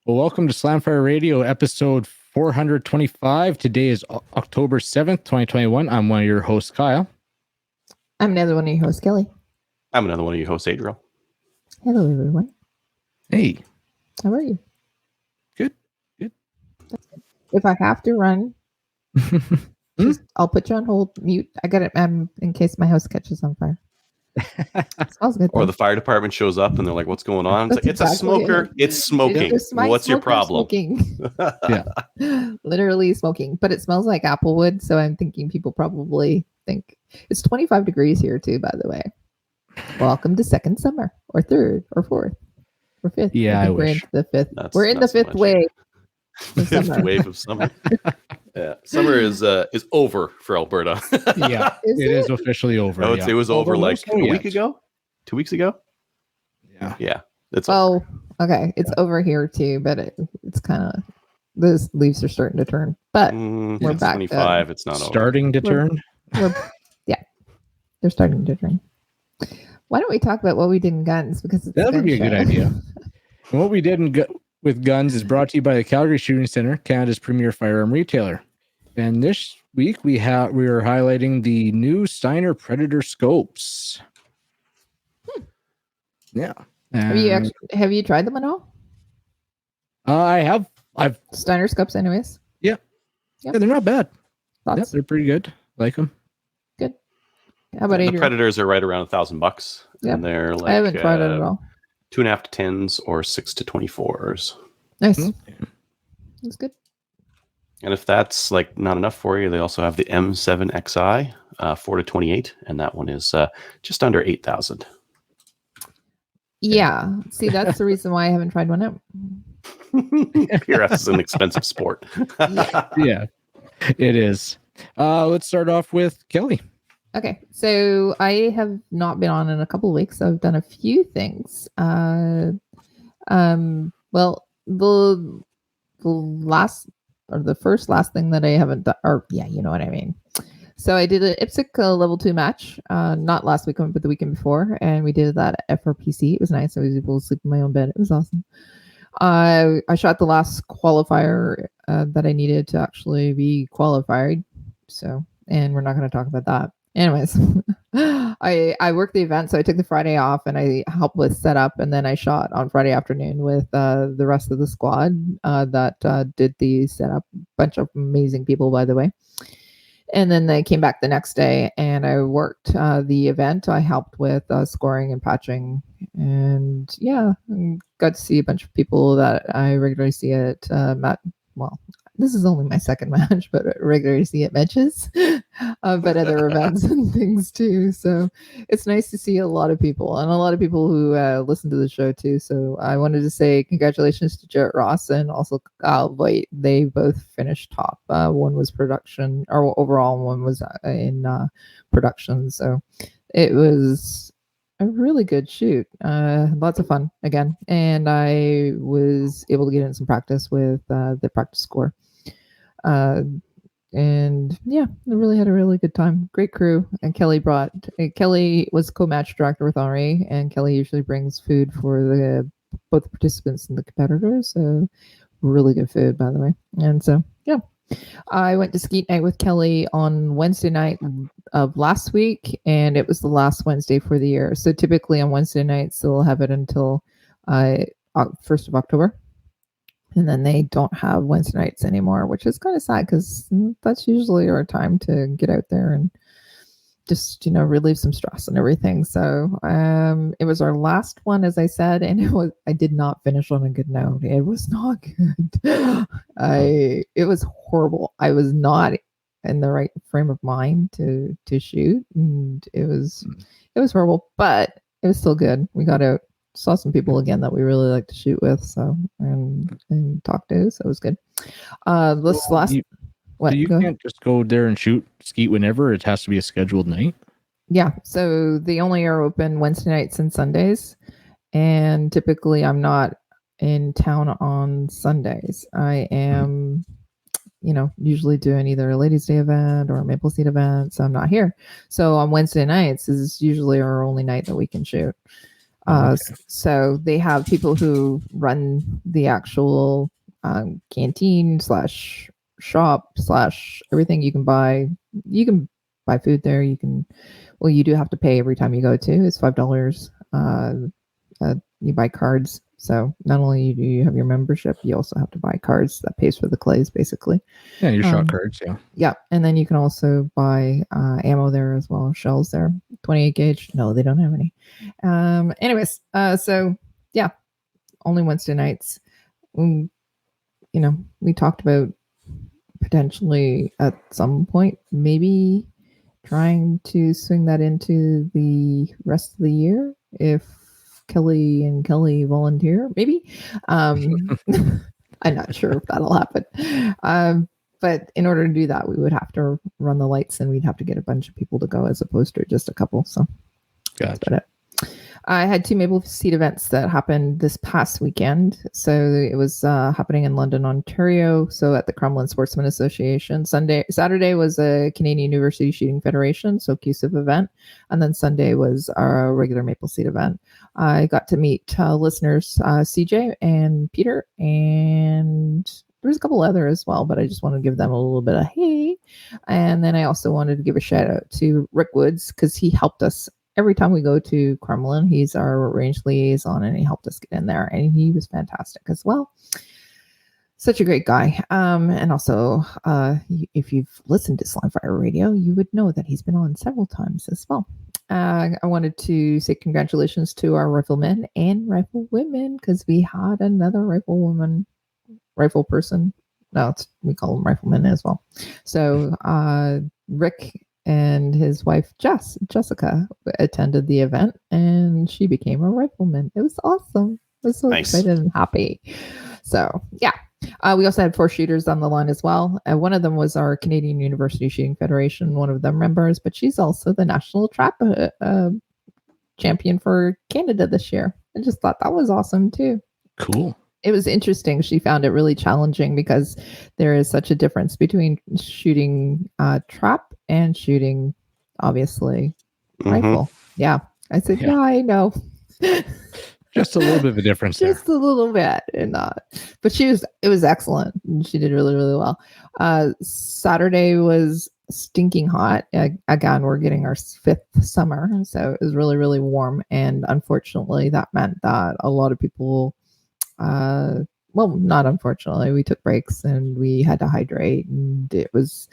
Well, welcome to Slamfire Radio, episode 425. Today is October 7th, 2021. I'm one of your hosts, Kyle. I'm another one of your hosts, Kelly. I'm another one of your hosts, Adriel. Hello, everyone. Hey. How are you? Good. Good. If I have to run, I'll put you on hold, mute. I got it in case my house catches on fire. Smells good. Or the fire department shows up and they're like, what's going on? It's like, it's a smoker. It's smoking. What's your problem? Yeah. Literally smoking. But it smells like applewood. So I'm thinking people probably think it's 25 degrees here too, by the way. Welcome to second summer or third or fourth or fifth. Yeah, we're into the fifth. We're in the fifth wave. Fifth wave of summer. Yeah, summer is over for Alberta. Yeah, it is officially over. I would say it was over like a week ago, 2 weeks ago. Yeah, it's over. Okay, it's over here too, but it's kind of the leaves are starting to turn. But we're back. 25. It's not starting to turn. Yeah, they're starting to turn. Why don't we talk about what we did in guns? Because that would be a good idea. And what we did with guns is brought to you by the Calgary Shooting Center, Canada's premier firearm retailer. And this week we are highlighting the new Steiner Predator scopes. Yeah. Have you tried them at all? I have. I've Steiner scopes, anyways. Yeah. Yeah, they're not bad. Thoughts? Yeah, they're pretty good. Like them. Good. How about Adriel? The Predators are right around $1,000, and they're like I haven't tried it at all. 2.5 to 10s or 6 to 24s. Nice. That's good. And if that's like not enough for you, they also have the M7XI 4 to 28, and that one is just under 8,000. Yeah. See, that's the reason why I haven't tried one out. PRS is an expensive sport. Yeah, it is. Let's start off with Kelly. Okay, so I have not been on in a couple of weeks. So I've done a few things. Well, the last thing that I haven't done, or yeah, you know what I mean. So I did an Ipsec level 2 match, not last weekend, but the weekend before, and we did that at FRPC. It was nice. I was able to sleep in my own bed. It was awesome. I shot the last qualifier that I needed to actually be qualified. So, and we're not going to talk about that. Anyways, I worked the event, so I took the Friday off and I helped with setup, and then I shot on Friday afternoon with the rest of the squad that did the setup. Bunch of amazing people, by the way. And then they came back the next day, and I worked the event. I helped with scoring and patching, and yeah, got to see a bunch of people that I regularly see at this is only my second match, but I regularly see at matches, but other events and things too. So it's nice to see a lot of people and a lot of people who listen to the show too. So I wanted to say congratulations to Jarrett Ross and also Kyle Voigt. They both finished top. One was production, or overall, and one was in production. So it was a really good shoot. Lots of fun again. And I was able to get in some practice with the practice score. And yeah, I really had a really good time. Great crew. And Kelly was co-match director with Henri, and Kelly usually brings food for both the participants and the competitors. So really good food, by the way. And so, yeah. I went to Skeet Night with Kelly on Wednesday night of last week, and it was the last Wednesday for the year. So typically on Wednesday nights, they'll have it until 1st of October. And then they don't have Wednesday nights anymore, which is kind of sad because that's usually our time to get out there and just, relieve some stress and everything. So it was our last one, as I said, and I did not finish on a good note. It was not good. It was horrible. I was not in the right frame of mind to shoot, and it was horrible, but it was still good. We got out, saw some people again that we really like to shoot with, so and talk to, so it was good. You can't just go there and shoot skeet whenever. It has to be a scheduled night. Yeah, so they only are open Wednesday nights and Sundays, and typically I'm not in town on Sundays. I am usually doing either a Ladies' Day event or a Maple Seed event, so I'm not here. So on Wednesday nights is usually our only night that we can shoot. Okay. So they have people who run the actual canteen / shop / everything. You can buy food there. You do have to pay every time you go to. It's $5. You buy cards. So not only do you have your membership, you also have to buy cards that pays for the clays, basically. Yeah, your shot cards. Yeah. Yeah, and then you can also buy ammo there as well, shells there. 28 gauge. No, they don't have any. Anyways, so yeah, only Wednesday nights. You know, we talked about potentially at some point maybe trying to swing that into the rest of the year if Kelly and Kelly volunteer, maybe. I'm not sure if that'll happen. But in order to do that, we would have to run the lights and we'd have to get a bunch of people to go as opposed to just a couple. So gotcha. That's about it. I had 2 Maple Seed events that happened this past weekend. So it was happening in London, Ontario. So at the Crumlin Sportsman Association. Saturday was a Canadian University Shooting Federation, so Ccfr event. And then Sunday was our regular Maple Seed event. I got to meet listeners CJ and Peter, and there's a couple other as well, but I just want to give them a little bit of hey. And then I also wanted to give a shout out to Rick Woods because he helped us every time we go to Crumlin. He's our range liaison and he helped us get in there, and he was fantastic as well. Such a great guy. And also, if you've listened to Slimefire Radio, you would know that he's been on several times as well. I wanted to say congratulations to our riflemen and riflewomen because we had another rifle person. No, we call them riflemen as well. So Rick and his wife Jessica attended the event, and she became a rifleman. It was awesome. I was so excited and happy. So yeah. We also had 4 shooters on the line as well. One of them was our Canadian University Shooting Federation, one of them members, but she's also the national trap champion for Canada this year. I just thought that was awesome too. Cool. It was interesting. She found it really challenging because there is such a difference between shooting trap and shooting, obviously, rifle. Yeah. I said, yeah I know. Just a little bit of a difference Just a little bit. But it was excellent. She did really, really well. Saturday was stinking hot. Again, we're getting our 5th summer. So it was really, really warm. And unfortunately, that meant that a lot of people, well, not unfortunately, we took breaks and we had to hydrate, and it was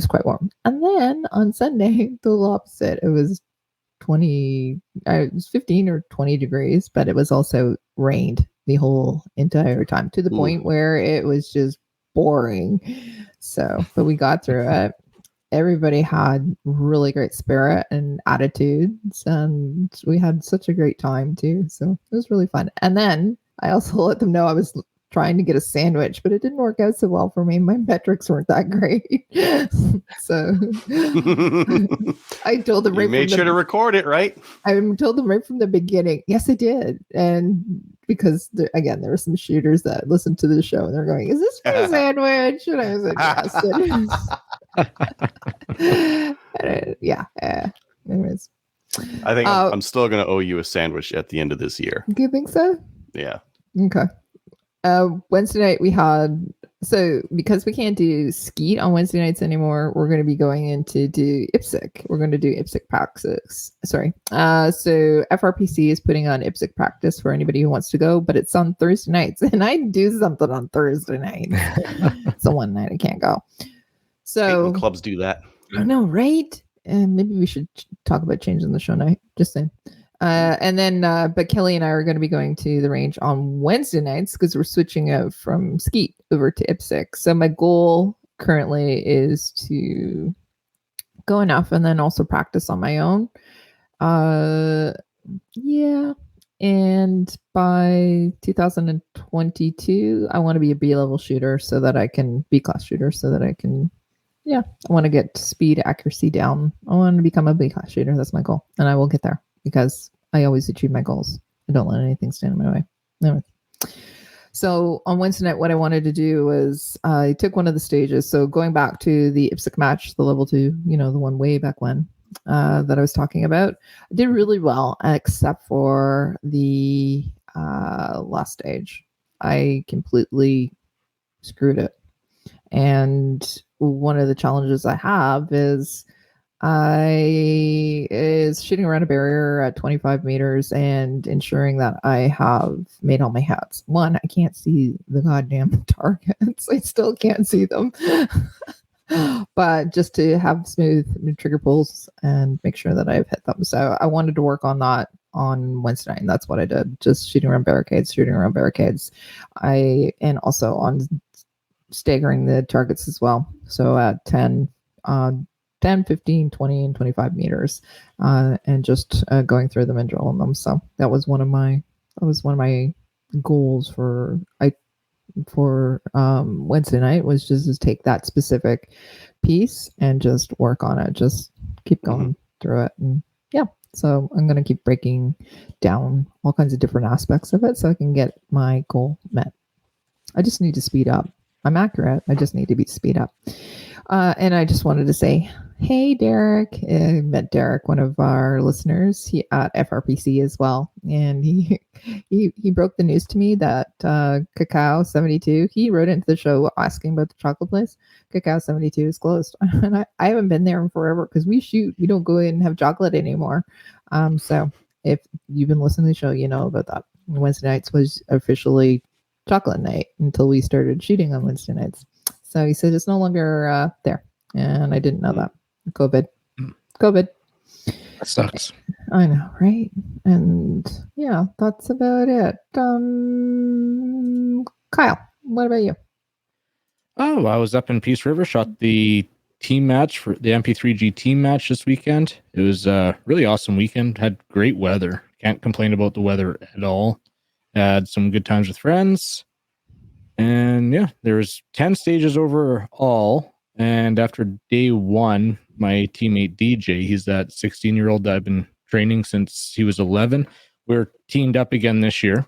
quite warm. And then on Sunday, the opposite. It was 15 or 20 degrees, but it was also rained the whole entire time to the point where it was just boring. So, but we got through it. Everybody had really great spirit and attitudes, and we had such a great time too. So it was really fun. And then I also let them know I was trying to get a sandwich, but it didn't work out so well for me. My metrics weren't that great. So I told them you made sure to record it, right? I told them right from the beginning. Yes, I did. And because there were some shooters that listened to the show and they're going, is this for a sandwich? And I was like, yes. Yeah. Anyways. I think I'm still going to owe you a sandwich at the end of this year. Do you think so? Yeah. Okay. Wednesday night we had, so because we can't do skeet on Wednesday nights anymore, we're going to be going in to do Ipsec. We're going to do Ipsec practice. Sorry. So FRPC is putting on Ipsec practice for anybody who wants to go, but it's on Thursday nights, and I do something on Thursday night. So one night I can't go. So clubs do that. I know, right? And maybe we should talk about changing the show night. Just saying. And then, but Kelly and I are going to be going to the range on Wednesday nights because we're switching out from skeet over to Ipsec. So my goal currently is to go enough and then also practice on my own. Yeah. And by 2022, I want to be a B-level shooter so that I can B-class shooter so that I can, I want to get speed accuracy down. I want to become a B-class shooter. That's my goal. And I will get there because I always achieve my goals. I don't let anything stand in my way. Anyway. So on Wednesday night, what I wanted to do was I took one of the stages. So going back to the Ipsec match, the level 2, the one way back when, that I was talking about. I did really well, except for the last stage. I completely screwed it. And one of the challenges I have is shooting around a barrier at 25 meters and ensuring that I have made all my hats. One, I can't see the goddamn targets. I still can't see them. But just to have smooth trigger pulls and make sure that I've hit them. So I wanted to work on that on Wednesday night, and that's what I did. Just shooting around barricades. And also on staggering the targets as well. So at 10, 15, 20, and 25 meters, and just going through them and drilling them. So that was one of my goals for Wednesday night, was just to take that specific piece and just work on it. Just keep going through it. And yeah, so I'm going to keep breaking down all kinds of different aspects of it so I can get my goal met. I just need to speed up. I'm accurate. I just need to speed up. And I just wanted to say, hey, Derek. I met Derek, one of our listeners, he at FRPC as well. And he broke the news to me that Cacao 72, he wrote into the show asking about the chocolate place. Cacao 72 is closed. And I haven't been there in forever because we don't go in and have chocolate anymore. So if you've been listening to the show, you know about that. Wednesday nights was officially chocolate night until we started shooting on Wednesday nights. So he said it's no longer there. And I didn't know that. COVID. That sucks. I know, right? And yeah, that's about it. Kyle, what about you? Oh, I was up in Peace River, shot the team match for the MP3G team match this weekend. It was a really awesome weekend. Had great weather. Can't complain about the weather at all. Had some good times with friends. And yeah, there was 10 stages overall. And after day one, my teammate DJ, he's that 16-year-old that I've been training since he was 11. We're teamed up again this year.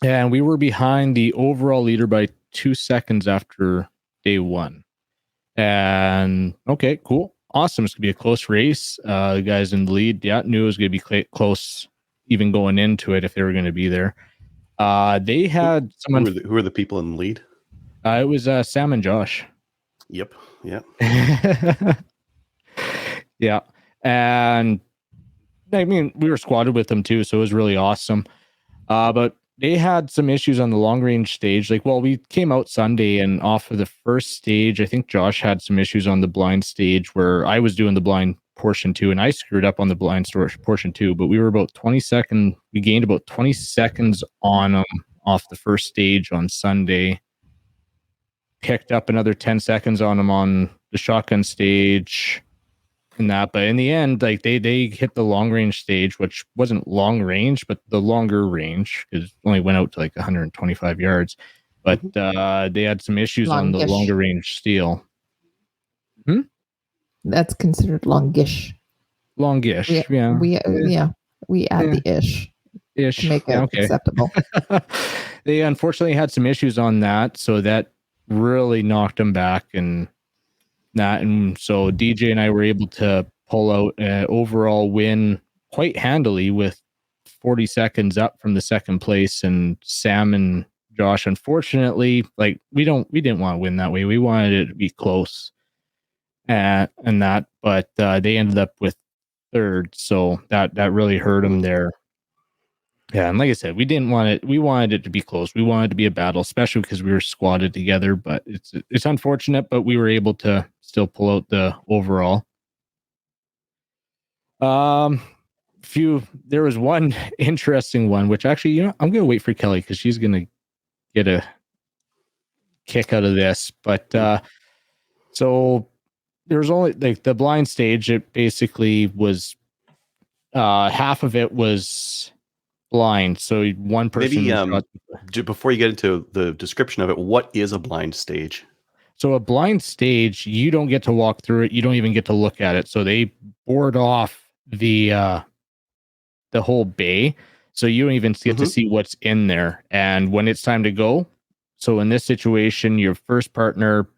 And we were behind the overall leader by 2 seconds after day one. And okay, cool. Awesome. It's going to be a close race. The guys in the lead, knew it was going to be close even going into it if they were going to be there. They had someone. Who are the people in the lead? It was Sam and Josh. Yep. Yeah. And I mean, we were squatted with them too, so it was really awesome. But they had some issues on the long range stage. We came out Sunday, and off of the first stage, I think Josh had some issues on the blind stage where I was doing the blind portion too, and I screwed up on the blind portion too. But we were about 20 seconds. We gained about 20 seconds on them off the first stage on Sunday. Picked up another 10 seconds on them on the shotgun stage and that. But in the end, they hit the long range stage, which wasn't long range, but the longer range, because it only went out to 125 yards. But they had some issues on the longer range steel. That's considered longish. Longish, We add the ish to make it acceptable. They unfortunately had some issues on that, so that really knocked them back, and so DJ and I were able to pull out an overall win quite handily with 40 seconds up from the second place. And Sam and Josh, unfortunately, we didn't want to win that way. We wanted it to be close, but they ended up with third, so that really hurt them there. Yeah, and like I said, we didn't want it. We wanted it to be close. We wanted it to be a battle, especially because we were squatted together. But it's unfortunate, but we were able to still pull out the overall. There was one interesting one, which actually, I'm going to wait for Kelly because she's going to get a kick out of this. But so there was only the blind stage. It basically was half of it was blind, so one person. Maybe before you get into the description of it, what is a blind stage? So a blind stage, you don't get to walk through it. You don't even get to look at it. So they board off the whole bay, so you don't even get to see what's in there. And when it's time to go, so in this situation, your first partner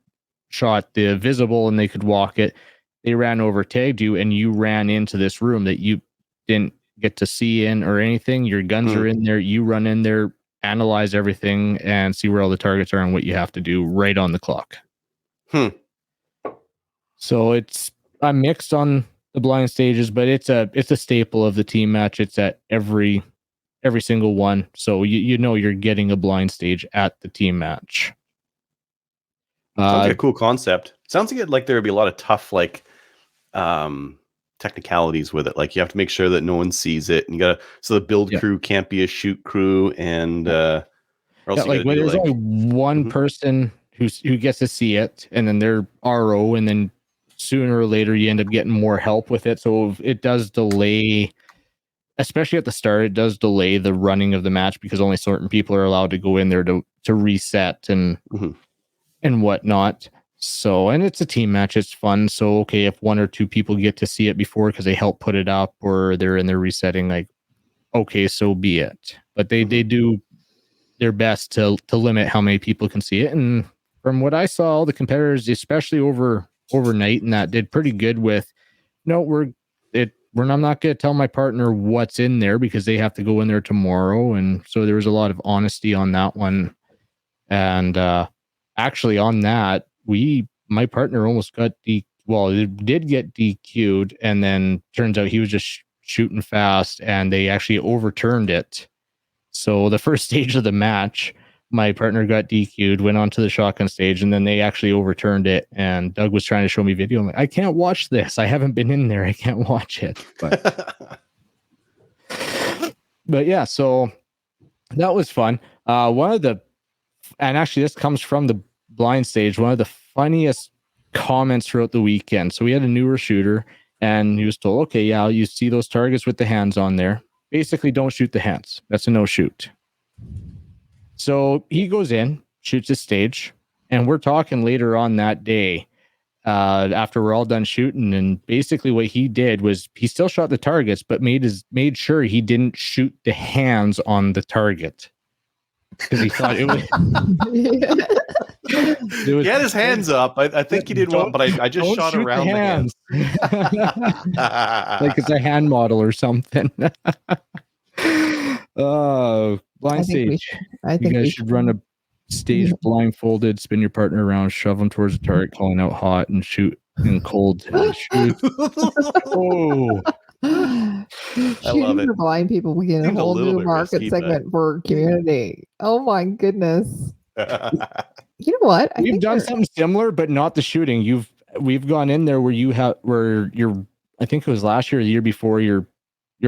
shot the visible and they could walk it. they ran over, tagged you, and you ran into this room that you didn't get to see in or anything. Your guns are in there. You run in there, analyze everything, and see where all the targets are and what you have to do right on the clock. So I'm mixed on the blind stages, but it's a staple of the team match. It's at every single one. So you know you're getting a blind stage at the team match. Sounds like a cool concept. Sounds like there would be a lot of tough technicalities with it. Like you have to make sure that no one sees it, and so the build crew can't be a shoot crew, and or else there's only one person who gets to see it, and then they're RO, and then sooner or later you end up getting more help with it. So it does delay, especially at the start, it does delay the running of the match because only certain people are allowed to go in there to reset and whatnot. So, and it's a team match, it's fun. So, okay, if one or two people get to see it before because they help put it up or they're in there resetting, like, okay, so be it. But they do their best to limit how many people can see it. And from what I saw, all the competitors, especially overnight, and that did pretty good with, I'm not going to tell my partner what's in there because they have to go in there tomorrow. And so there was a lot of honesty on that one. And actually on that, my partner almost got it did get DQ'd, and then turns out he was just shooting fast, and they actually overturned it. So the first stage of the match, my partner got DQ'd, went on to the shotgun stage, and then they actually overturned it. And Doug was trying to show me video. I'm like, I can't watch this. I haven't been in there. I can't watch it. But yeah, so that was fun. And actually this comes from the blind stage, one of the funniest comments throughout the weekend. So we had a newer shooter, and he was told, okay, yeah, you see those targets with the hands on there. Basically, don't shoot the hands. That's a no shoot. So he goes in, shoots his stage, and we're talking later on that day after we're all done shooting. And basically what he did was he still shot the targets, but made sure he didn't shoot the hands on the target because he thought it was... He had his hands up. I think he did one, but I just shot around the hands. Like it's a hand model or something. Blind stage. I think you guys should run a stage blindfolded, spin your partner around, shove them towards the target, calling out hot, and shoot in cold. Shoot. Oh. I love it. For blind people, we get a whole new market segment for community. Oh my goodness. You know what? We've done something similar, but not the shooting. We've gone in there where I think it was last year or the year before, your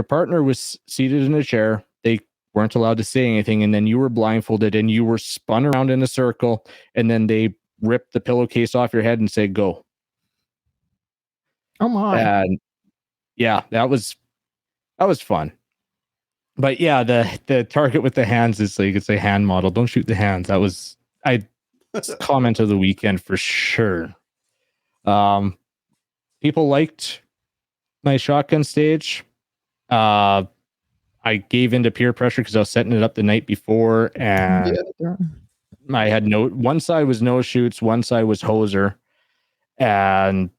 partner was seated in a chair. They weren't allowed to say anything, and then you were blindfolded and you were spun around in a circle, and then they ripped the pillowcase off your head and said, go. Oh my. And yeah, that was fun. But yeah, the target with the hands is like, it's a hand model. Don't shoot the hands. That was comment of the weekend for sure. People liked my shotgun stage. I gave into peer pressure because I was setting it up the night before, and I had one side was no shoots, one side was hoser, and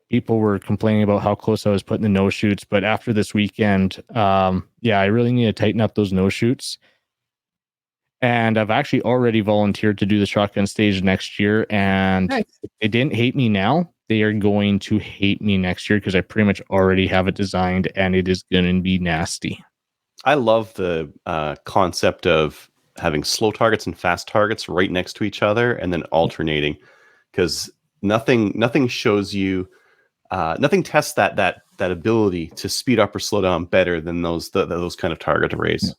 people were complaining about how close I was putting the no shoots. But after this weekend, I really need to tighten up those no shoots. And I've actually already volunteered to do the shotgun stage next year. And if they didn't hate me now, they are going to hate me next year because I pretty much already have it designed, and it is going to be nasty. I love the concept of having slow targets and fast targets right next to each other and then alternating, because nothing shows you, nothing tests that ability to speed up or slow down better than those kind of target arrays.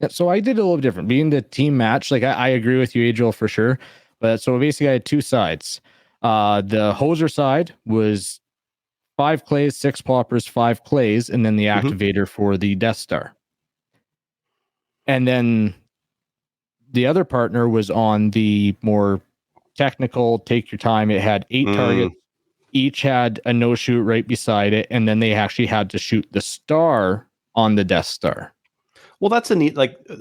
Yeah, so I did a little different. Being the team match, like I agree with you, Adriel, for sure. But so basically, I had two sides. The hoser side was 5 clays, 6 poppers, 5 clays, and then the activator for the Death Star. And then the other partner was on the more technical, take your time. It had 8 targets. Each had a no shoot right beside it, and then they actually had to shoot the star on the Death Star. Well, that's a neat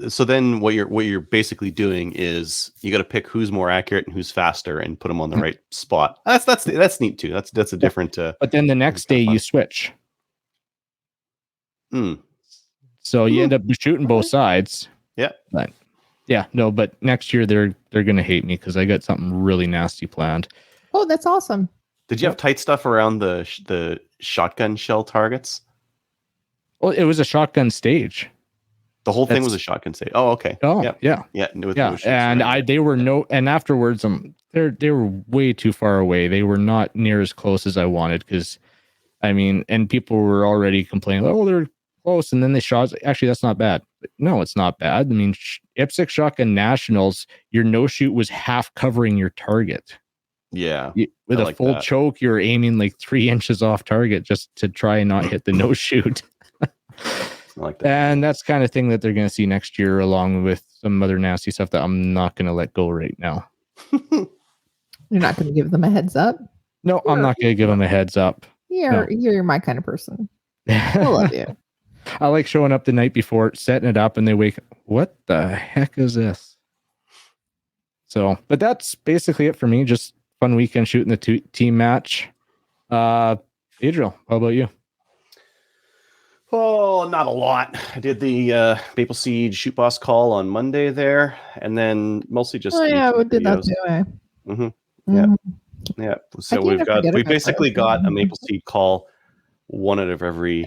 so then what you're basically doing is you got to pick who's more accurate and who's faster and put them on the right spot. That's neat too. That's a different. But then the next day you switch. So you end up shooting both sides. Yeah. But but next year they're gonna hate me because I got something really nasty planned. Oh, that's awesome. Did you have tight stuff around the shotgun shell targets? Well, it was a shotgun stage. The whole thing was a shotgun stage. Oh, okay. Oh, yeah. And they were and afterwards, they were way too far away. They were not near as close as I wanted because, and people were already complaining. Oh, they're close, and then they shot. Actually, that's not bad. But no, it's not bad. Ipsec Shotgun Nationals, your no shoot was half covering your target. Yeah. With a full choke, you're aiming like 3 inches off target just to try and not hit the no shoot. I like that. And that's the kind of thing that they're going to see next year, along with some other nasty stuff that I'm not going to let go right now. You're not going to give them a heads up? No, I'm not going to give them a heads up. You're my kind of person. I love you. I like showing up the night before, setting it up, and they wake up. What the heck is this? So, but that's basically it for me. Just fun weekend shooting the team match. Adriel, how about you? Oh, not a lot. I did the Maple Seed Shoot Boss call on Monday there, and then mostly just. Oh yeah, we did that too. Yeah. So we basically got a Maple Seed call one out of every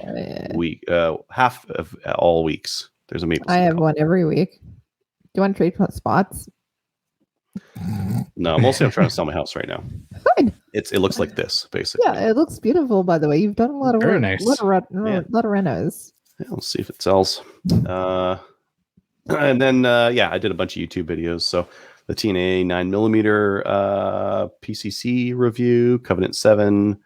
week, half of all weeks. There's a Maple Seed. I have call. one every week. Do you want to trade spots? No, mostly I'm trying to sell my house right now. Fine. It looks like this, basically. Yeah, it looks beautiful, by the way. You've done a lot of Very work. nice. A lot of renos. Yeah, we'll see if it sells. And then, I did a bunch of YouTube videos. So the TNA 9mm PCC review, Covenant 7,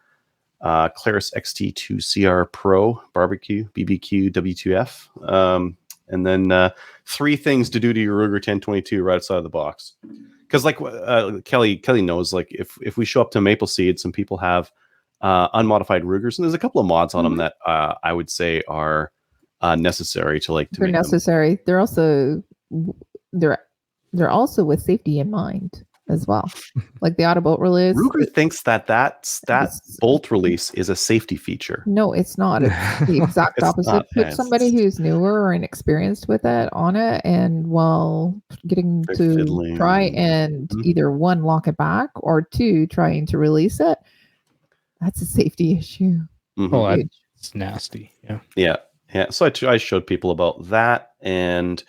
Claris XT2 CR Pro, Barbecue, BBQ, W2F. And then 3 things to do to your Ruger 1022 right outside of the box. Because Kelly knows, if we show up to Maple Seed, some people have unmodified Rugers, and there's a couple of mods on them that I would say are necessary to They're necessary. They're also with safety in mind as well. Like the auto bolt release. Ruger thinks that bolt release is a safety feature. No, it's not. It's the exact opposite. Put somebody who's newer or inexperienced with it on it, and while getting to try and either 1, lock it back, or 2, trying to release it, that's a safety issue. Oh, it's nasty. Yeah. So I showed people about that and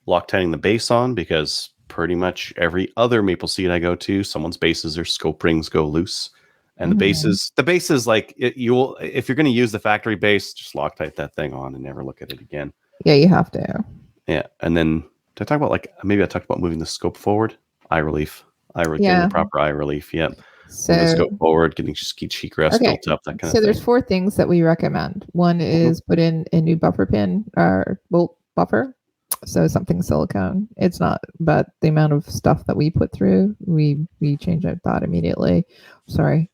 Loctiting the base on, because pretty much every other Maple Seed I go to, someone's bases or scope rings go loose, and the base is like you'll, if you're going to use the factory base, just Loctite that thing on and never look at it again. Yeah, you have to. Yeah, and then did I talk about maybe I talked about moving the scope forward, eye relief, getting the proper eye relief. Yeah, so moving the scope forward, getting cheek rest built up, that kind of thing. So there's 4 things that we recommend. One is put in a new buffer pin or bolt buffer. So something silicone. It's not, but the amount of stuff that we put through, we change out that immediately. Sorry.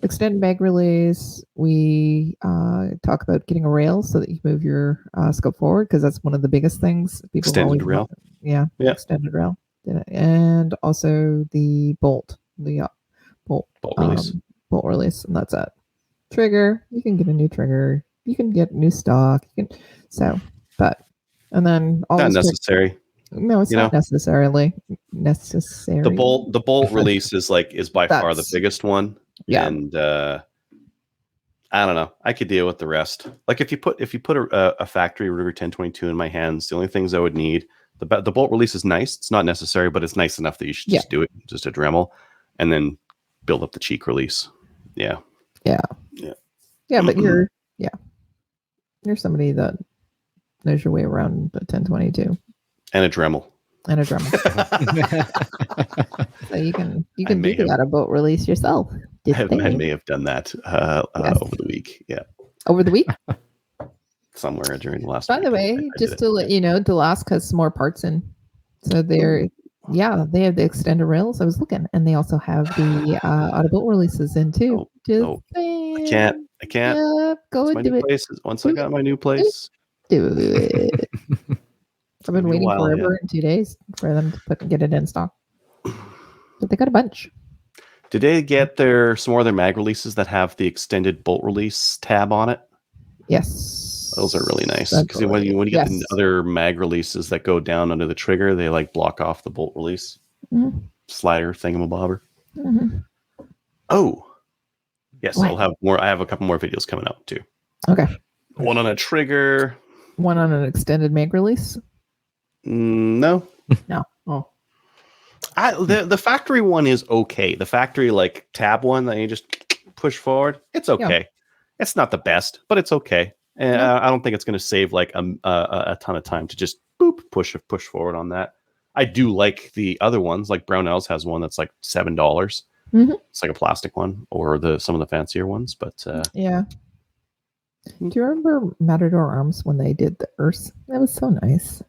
Extended mag release. We talk about getting a rail so that you move your scope forward, because that's one of the biggest things. People extended rail. Extended rail. And also the bolt release. Bolt release, and that's it. Trigger. You can get a new trigger. You can get new stock. And then not necessary. No, it's not necessarily necessary. The bolt release is by far the biggest one. Yeah. And I don't know. I could deal with the rest. Like if you put a factory Ruger 1022 in my hands, the only things I would need, the bolt release is nice. It's not necessary, but it's nice enough that you should just do it, just a Dremel, and then build up the cheek release. Yeah. But you're somebody that knows your way around the 1022 and a Dremel. So you can do that a boat release yourself. I may have done that over the week. Yeah. Over the week? Somewhere during the last week. By the way, just to let you know, Delask has some more parts in. So they have the extended rails. I was looking, and they also have the auto bolt releases in too. I can't. Yeah, go and do it. Once I got my new place. Do it. I've been Maybe a waiting while, forever yeah. in 2 days for them to get it in stock. But they got a bunch. Did they get some more of their mag releases that have the extended bolt release tab on it? Yes. Those are really nice because when you get the other mag releases that go down under the trigger, they like block off the bolt release slider thingamabobber. Mm-hmm. Oh, yes, What? I'll have more. I have a couple more videos coming out too. Okay. One on a trigger. One on an extended mag release? No. No. Oh. The factory one is okay. The factory like tab one that you just push forward, it's okay. Yeah. It's not the best, but it's okay. And I don't think it's going to save like a ton of time to just push forward on that. I do like the other ones. Like Brownells has one that's like $7. Mm-hmm. It's like a plastic one, or some of the fancier ones. But yeah. Do you remember Matador Arms when they did the Earth? That was so nice.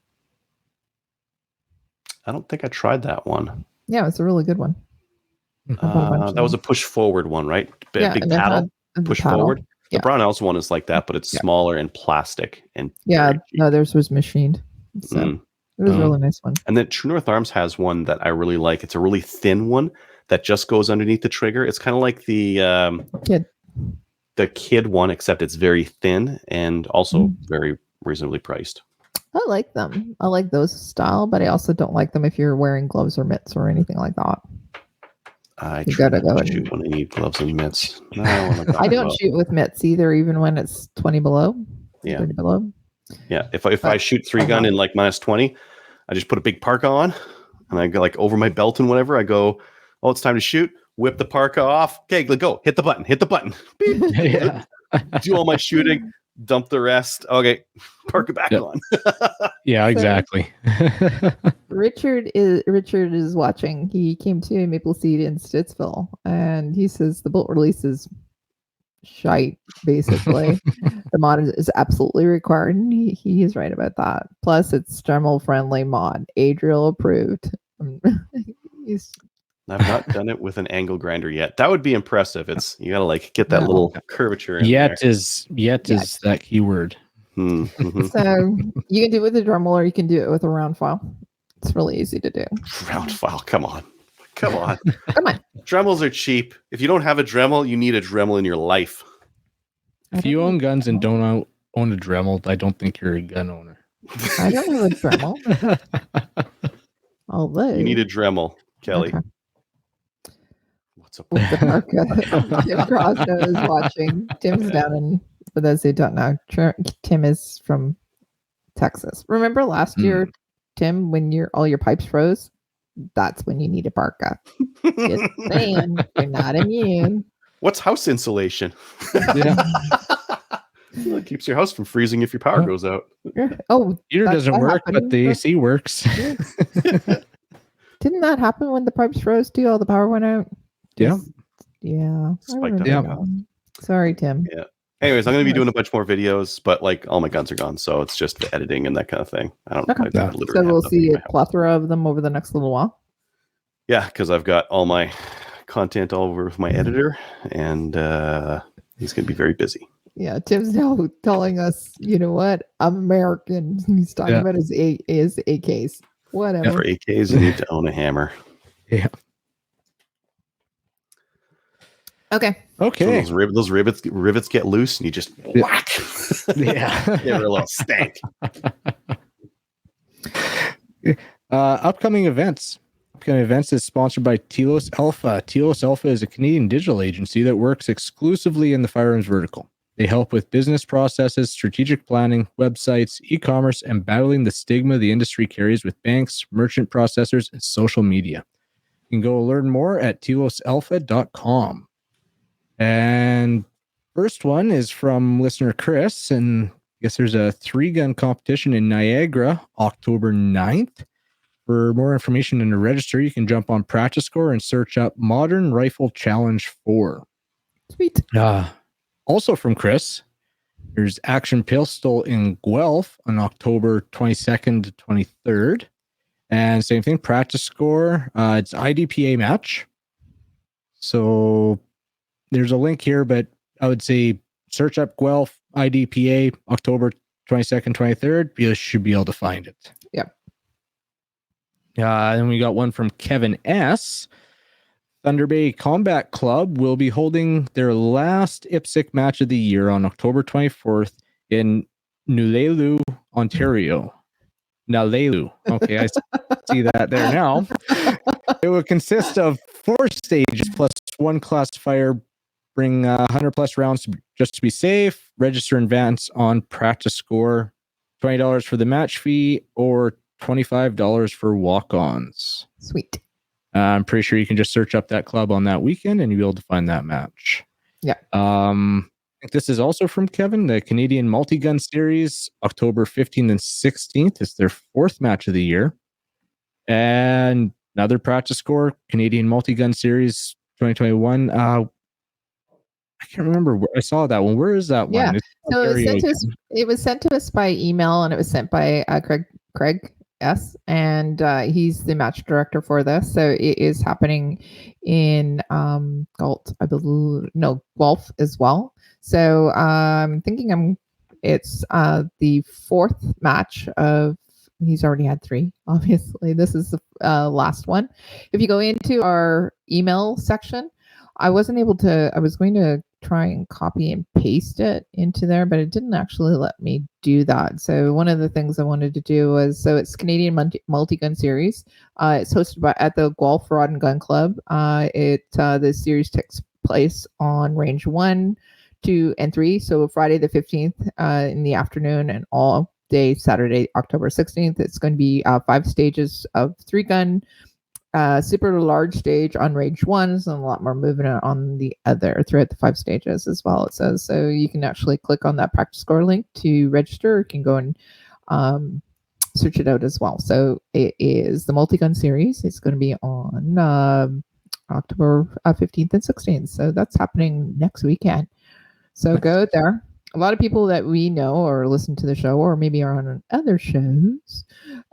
I don't think I tried that one. Yeah, it's a really good one. That was a push forward one, right? Big paddle, push forward. The Brownells one is like that, but it's smaller and plastic. And no, theirs was machined. So it was a really nice one. And then True North Arms has one that I really like. It's a really thin one that just goes underneath the trigger. It's kind of like the kid one, except it's very thin and also very reasonably priced. I like them. I like those style, but I also don't like them if you're wearing gloves or mitts or anything like that. I try to shoot when I need gloves and mitts. No, I don't shoot with mitts either, even when it's 20 below. Yeah. 30 below. Yeah. If I shoot 3-gun in like -20, I just put a big parka on and I go like over my belt and whatever. I go, oh, it's time to shoot. Whip the parka off. Okay, go. Hit the button. Yeah. Do all my shooting. Dump the rest. Okay, park it back on. Yeah, exactly. Richard is watching. He came to Maple Seed in Stittsville, and he says the bolt release is shite. Basically, the mod is absolutely required, and he is right about that. Plus, it's Dremel friendly mod. Adriel approved. I've not done it with an angle grinder yet. That would be impressive. You gotta like get that little curvature in there. Is that keyword. Mm-hmm. So you can do it with a Dremel or you can do it with a round file. It's really easy to do. Round file, come on. Come on. Dremels are cheap. If you don't have a Dremel, you need a Dremel in your life. If you own guns and don't own a Dremel, I don't think you're a gun owner. I don't have a Dremel. Although you need a Dremel, Kelly. Okay. What's up with the parka? Tim Crosno is watching. Tim's down in, for those who don't know, Tim is from Texas. Remember last year, Tim, when all your pipes froze? That's when you need a parka. Just saying, you're not immune. What's house insulation? Well, it keeps your house from freezing if your power goes out. Oh, heater doesn't work, but the AC works. Didn't that happen when the pipes froze too? All the power went out. Yeah. Sorry, Tim. Yeah. Anyways, I'm going to be doing a bunch more videos, but like all my guns are gone, so it's just the editing and that kind of thing. I don't. Okay. So we'll see a plethora of them over the next little while. Yeah, because I've got all my content all over with my editor, and he's going to be very busy. Yeah, Tim's now telling us, you know what? I'm American. He's talking about his AKs. Whatever. Yeah, for AKs, you need to own a hammer. Yeah. Okay. So those rivets get loose, and you just whack. Yeah. Give her a little stank. Upcoming events. Upcoming events is sponsored by Telos Alpha. Telos Alpha is a Canadian digital agency that works exclusively in the firearms vertical. They help with business processes, strategic planning, websites, e-commerce, and battling the stigma the industry carries with banks, merchant processors, and social media. You can go learn more at telosalpha.com. And first one is from listener Chris, and I guess there's a 3-gun competition in Niagara, October 9th. For more information and to register, you can jump on Practice Score and search up Modern Rifle Challenge 4. Sweet. Also from Chris, there's Action Pistol in Guelph on October 22nd to 23rd. And same thing, Practice Score. It's IDPA match. So there's a link here, but I would say search up Guelph IDPA October 22nd, 23rd. You should be able to find it. Yep. Then we got one from Kevin S. Thunder Bay Combat Club will be holding their last Ipsec match of the year on October 24th in Nulelu, Ontario. Nulelu. Okay, I see that there now. It will consist of 4 stages plus 1 classifier. Bring 100 plus rounds just to be safe. Register in advance on practice score. $20 for the match fee or $25 for walk-ons. Sweet. I'm pretty sure you can just search up that club on that weekend and you'll be able to find that match. Yeah. I think this is also from Kevin, the Canadian Multi-Gun Series, October 15th and 16th. It's their 4th match of the year. And another practice score, Canadian Multi-Gun Series 2021. I can't remember where I saw that one. Where is that Yeah. one? So it was sent to us by email, and it was sent by Craig S. And he's the match director for this. So it is happening in Galt, I believe. No, Guelph as well. So I'm thinking it's the 4th match of. He's already had 3. Obviously, this is the last one. If you go into our email section, I wasn't able to. I was going to try and copy and paste it into there, but it didn't actually let me do that. So one of the things I wanted to do was, so it's Canadian Multi-Gun Series. It's hosted at the Guelph Rod and Gun Club. The series takes place on range 1, 2, and 3. So Friday the 15th in the afternoon and all day Saturday, October 16th. It's going to be 5 stages of 3-gun. Super large stage on range 1 and a lot more movement on the other throughout the 5 stages as well, it says. So you can actually click on that practice score link to register. You can go and search it out as well. So it is the Multi-Gun Series. It's going to be on October 15th and 16th. So that's happening next weekend. So go out there. A lot of people that we know or listen to the show or maybe are on other shows,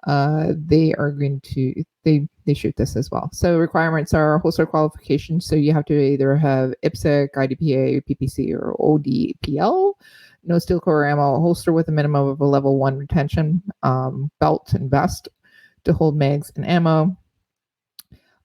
they are going to, they shoot this as well. So requirements are holster qualifications. So you have to either have Ipsec, IDPA, PPC, or ODPL. No steel core ammo, holster with a minimum of a level 1 retention, belt and vest to hold mags and ammo.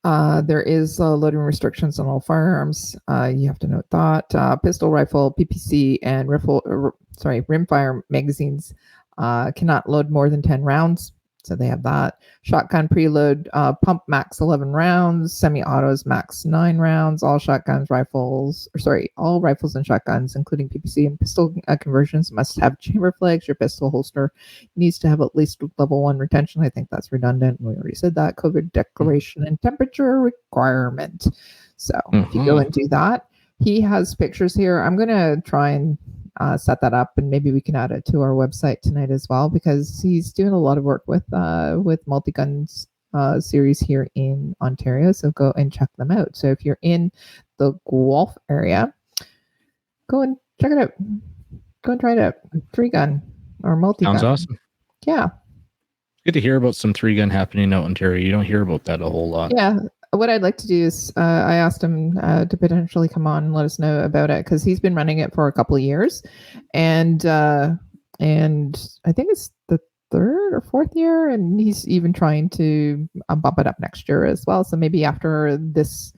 There is loading restrictions on all firearms. You have to note that. Pistol, rifle, PPC, and rimfire magazines cannot load more than 10 rounds. So they have that. Shotgun preload, pump max 11 rounds, semi-autos max 9 rounds, all rifles and shotguns, including PPC and pistol conversions, must have chamber flags. Your pistol holster needs to have at least level 1 retention. I think that's redundant. We already said that. COVID declaration and temperature requirement. So if you go and do that, he has pictures here. I'm going to try and set that up, and maybe we can add it to our website tonight as well, because he's doing a lot of work with Multi-Guns series here in Ontario. So go and check them out. So if you're in the Guelph area, go and check it out. Go and try it out. 3-gun or multi-gun. Sounds awesome. Yeah. Good to hear about some 3-gun happening out in Ontario. You don't hear about that a whole lot. Yeah. What I'd like to do is I asked him to potentially come on and let us know about it, because he's been running it for a couple of years, and I think it's the 3rd or 4th year, and he's even trying to bump it up next year as well. So maybe after this,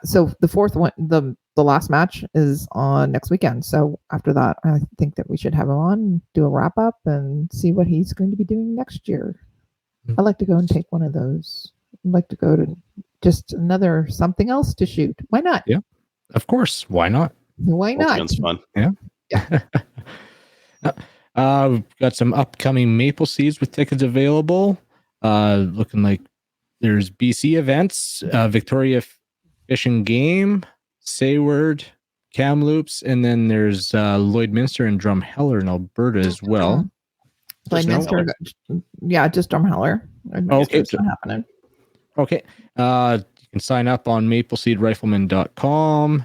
so the 4th one, the last match is on next weekend. So after that, I think that we should have him on, do a wrap up, and see what he's going to be doing next year. I'd like to go and take one of those. I'd like to go to just another something else to shoot. Why not? Yeah, of course. Why not? Why not? Sounds fun. Yeah. We've got some upcoming Maple Seeds with tickets available. Looking like there's BC events, Victoria Fish and Game, Sayward, Kamloops, and then there's Lloydminster and Drumheller in Alberta as well. Lloydminster, yeah, just Drumheller. Okay, it's not happening. Okay. You can sign up on mapleseedrifleman.com.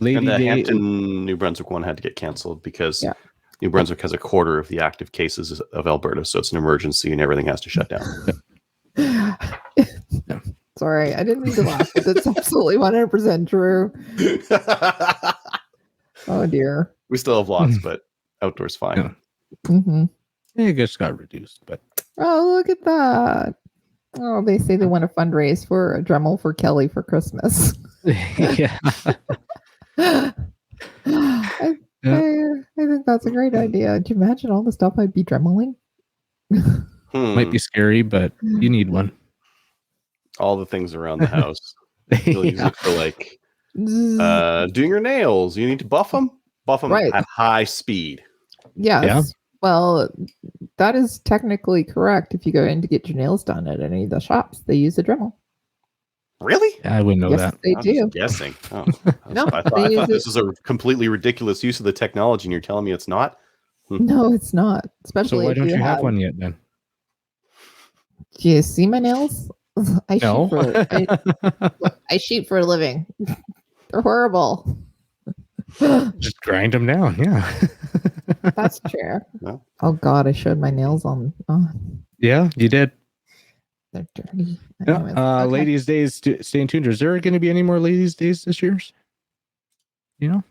And the Hampton, New Brunswick one had to get canceled because New Brunswick has a quarter of the active cases of Alberta, so it's an emergency and everything has to shut down. Sorry, I didn't mean to laugh, but that's absolutely 100% true. Oh dear. We still have lots, but outdoors fine. Yeah. It just got reduced, but oh, look at that. Oh, they say they want to fundraise for a Dremel for Kelly for Christmas. Yeah. I, Yeah. I think that's a great idea. Do you imagine all the stuff I'd be dremeling? Might be scary, but you need one. All the things around the house. You'll use Yeah. it for like Zzz. doing your nails. You need to buff them Right. at high speed. Yes. Yeah. Well, that is technically correct. If you go in to get your nails done at any of the shops, they use a Dremel. Really? I wouldn't know Yes, that. they I'm do. just guessing. Oh, No, I they thought use this it. was a completely ridiculous use of the technology, and you're telling me it's not? No, it's not. So Especially why if don't you you have have. one yet then? Do you see my nails? I No. shoot for a living. They're horrible. Just grind them down. Yeah. That's true. No. Oh God, I showed my nails on. Oh, Yeah, you did. they're dirty. Yeah. Anyways, okay. Ladies' Days, stay tuned. Is there going to be any more Ladies' Days this year? You know?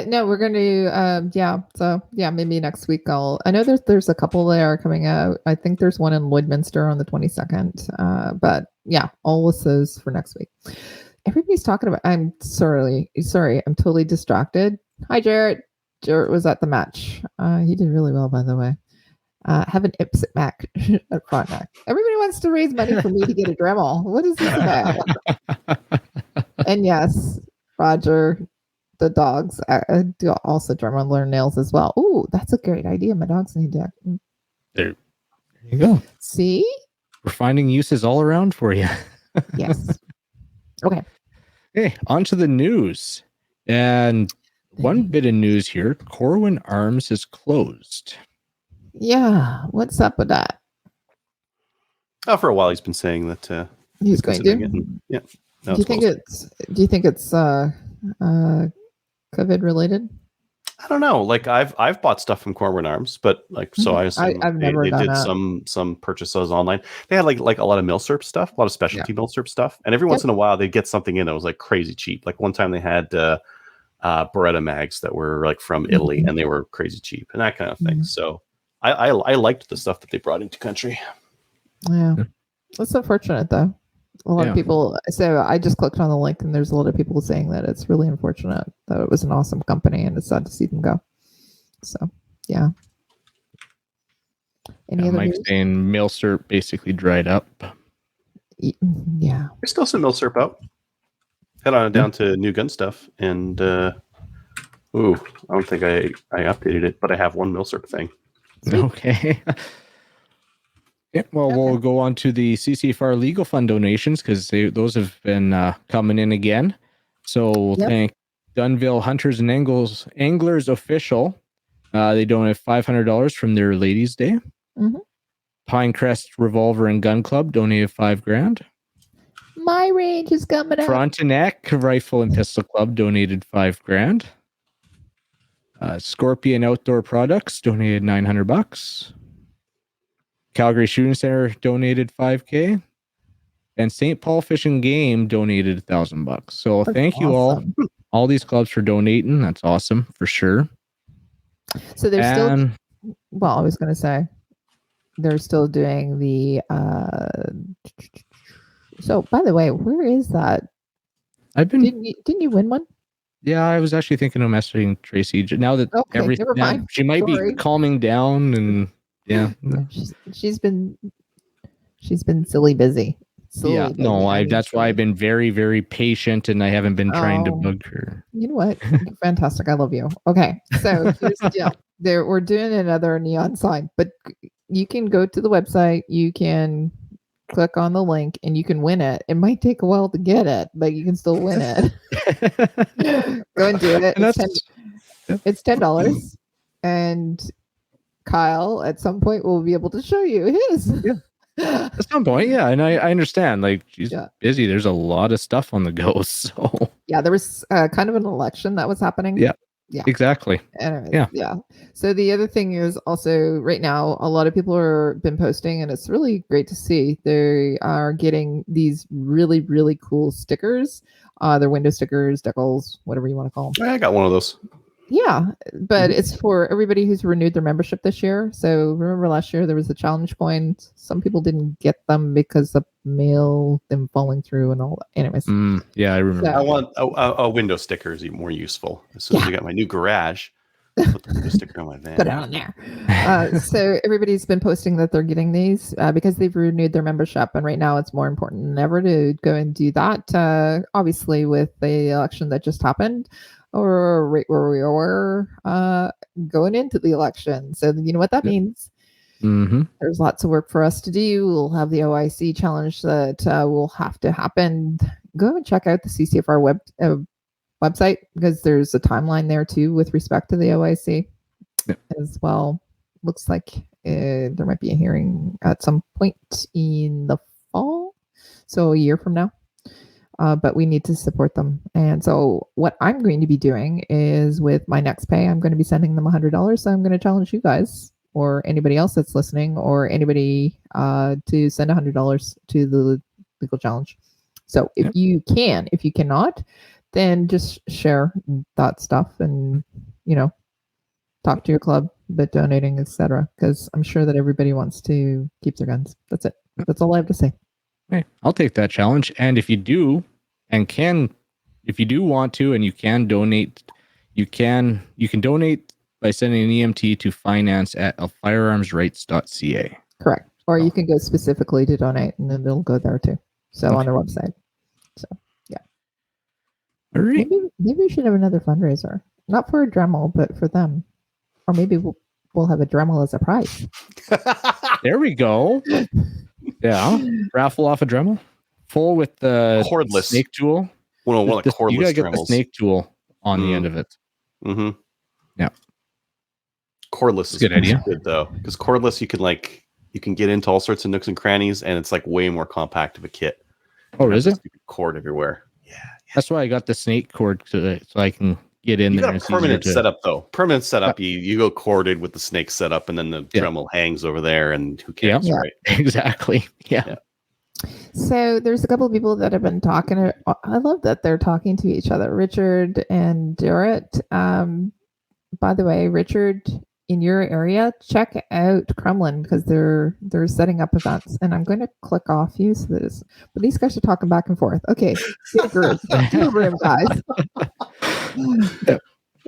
No, we're going to. Yeah. So yeah, maybe next week. I know there's a couple that are coming out. I think there's one in Lloydminster on the 22nd. But yeah, all of those for next week. Everybody's talking about. I'm sorry. I'm totally distracted. Hi, Jarrett. Jarrett was at the match. He did really well, by the way. Have an Ipsec Mac at Frontenac. Everybody wants to raise money for me to get a Dremel. What is this about? And yes, Roger, the dogs do also Dremel learn nails as well. Ooh, that's a great idea. My dogs need to. There you go. See? We're finding uses all around for you. Yes. Okay. Okay, on to the news. And one bit of news here, Corwin Arms is closed. Yeah. What's up with that? Oh, for a while he's been saying that He's going considering to. it, and yeah. Do you think it's COVID related? I don't know. Like I've bought stuff from Corwin Arms, but like so I assume I've never they done did that. some purchases online. They had like a lot of Milsurp stuff, a lot of specialty Milsurp stuff, and every once in a while they'd get something in that was like crazy cheap. Like one time they had Beretta mags that were like from Italy, and they were crazy cheap and that kind of thing. So I liked the stuff that they brought into country. Yeah, that's unfortunate though. A lot of people. So I just clicked on the link, and there's a lot of people saying that it's really unfortunate that it was an awesome company, and it's sad to see them go. So yeah. Any other Mike's saying Milsurp basically dried up. Yeah, there's still some Milsurp out. Head on down to New Gun Stuff, and I don't think I updated it, but I have one Milsurp thing. Okay. Yeah, well, we'll go on to the Ccfr Legal Fund donations because those have been coming in again. So we'll thank Dunville Hunters and Anglers Official. They donated $500 from their Ladies' Day. Pinecrest Revolver and Gun Club donated $5,000. My range is coming up. Frontenac Rifle and Pistol Club donated $5,000. Scorpion Outdoor Products donated $900. Calgary Shooting Center donated $5,000, and St. Paul Fish and Game donated $1,000. So thank you all these clubs for donating. That's awesome for sure. So they're still. Well, I was going to say they're still doing the. So by the way, where is that? Didn't you win one? Yeah, I was actually thinking of messaging Tracy now that everything. She might be calming down and. Yeah, she's been silly busy. That's why I've been very, very patient, and I haven't been trying to bug her. You know what? Fantastic. I love you. Okay, so here's the deal. We're doing another neon sign, but you can go to the website. You can click on the link, and you can win it. It might take a while to get it, but you can still win it. Go and do it. It's $10, and Kyle at some point will be able to show you his. At some point, and I understand. Like she's busy. There's a lot of stuff on the go. So there was kind of an election that was happening. Yeah, exactly. Anyways, So the other thing is also right now a lot of people are been posting, and it's really great to see. They are getting these really, really cool stickers. They're window stickers, decals, whatever you want to call them. I got one of those. Yeah, but it's for everybody who's renewed their membership this year. So remember last year there was the challenge coins. Some people didn't get them because of mail, them falling through and all that. Anyways. Yeah, I remember. So- I want a window sticker is even more useful. As soon as I got my new garage, I'll put the window sticker on my van. Put it on there. So everybody's been posting that they're getting these because they've renewed their membership, and right now it's more important than ever to go and do that. Obviously, with the election that just happened, or right where we were going into the election, so you know what that means. Mm-hmm. There's lots of work for us to do. We'll have the OIC challenge that will have to happen. Go and check out the CCFR website because there's a timeline there too with respect to the OIC as well. Looks like there might be a hearing at some point in the fall, so a year from now. But we need to support them. And so what I'm going to be doing is with my next pay, I'm going to be sending them $100. So I'm going to challenge you guys or anybody else that's listening or anybody to send $100 to the legal challenge. So if you can, if you cannot, then just share that stuff and, you know, talk to your club about donating, etc. Because I'm sure that everybody wants to keep their guns. That's it. That's all I have to say. Hey, I'll take that challenge. And if you do want to, and you can donate, you can donate by sending an EMT to finance@firearmsrights.ca. Correct. Or you can go specifically to donate and then it'll go there too. So on their website. So yeah. All right. Maybe we should have another fundraiser. Not for a Dremel, but for them. Or maybe we'll have a Dremel as a prize. There we go. Yeah. Raffle off a Dremel. Full with the Cordless snake tool. One of the cordless you gotta get the Dremels. snake tool on the end of it. Mm-hmm. Yeah. Cordless is Good idea. good though, because cordless you can get into all sorts of nooks and crannies, and it's like way more compact of a kit. Oh, is it? Cord everywhere. Yeah. That's why I got the snake cord so I can get in You there. got a permanent setup though. Permanent setup. You go corded with the snake setup, and then the Dremel hangs over there, and who cares, right? Exactly. Yeah. So there's a couple of people that have been talking. I love that they're talking to each other. Richard and Jarrett. By the way, Richard, in your area, check out Kremlin because they're setting up events. And I'm going to click off you so this. But these guys are talking back and forth. Okay, get a group, do a room, guys.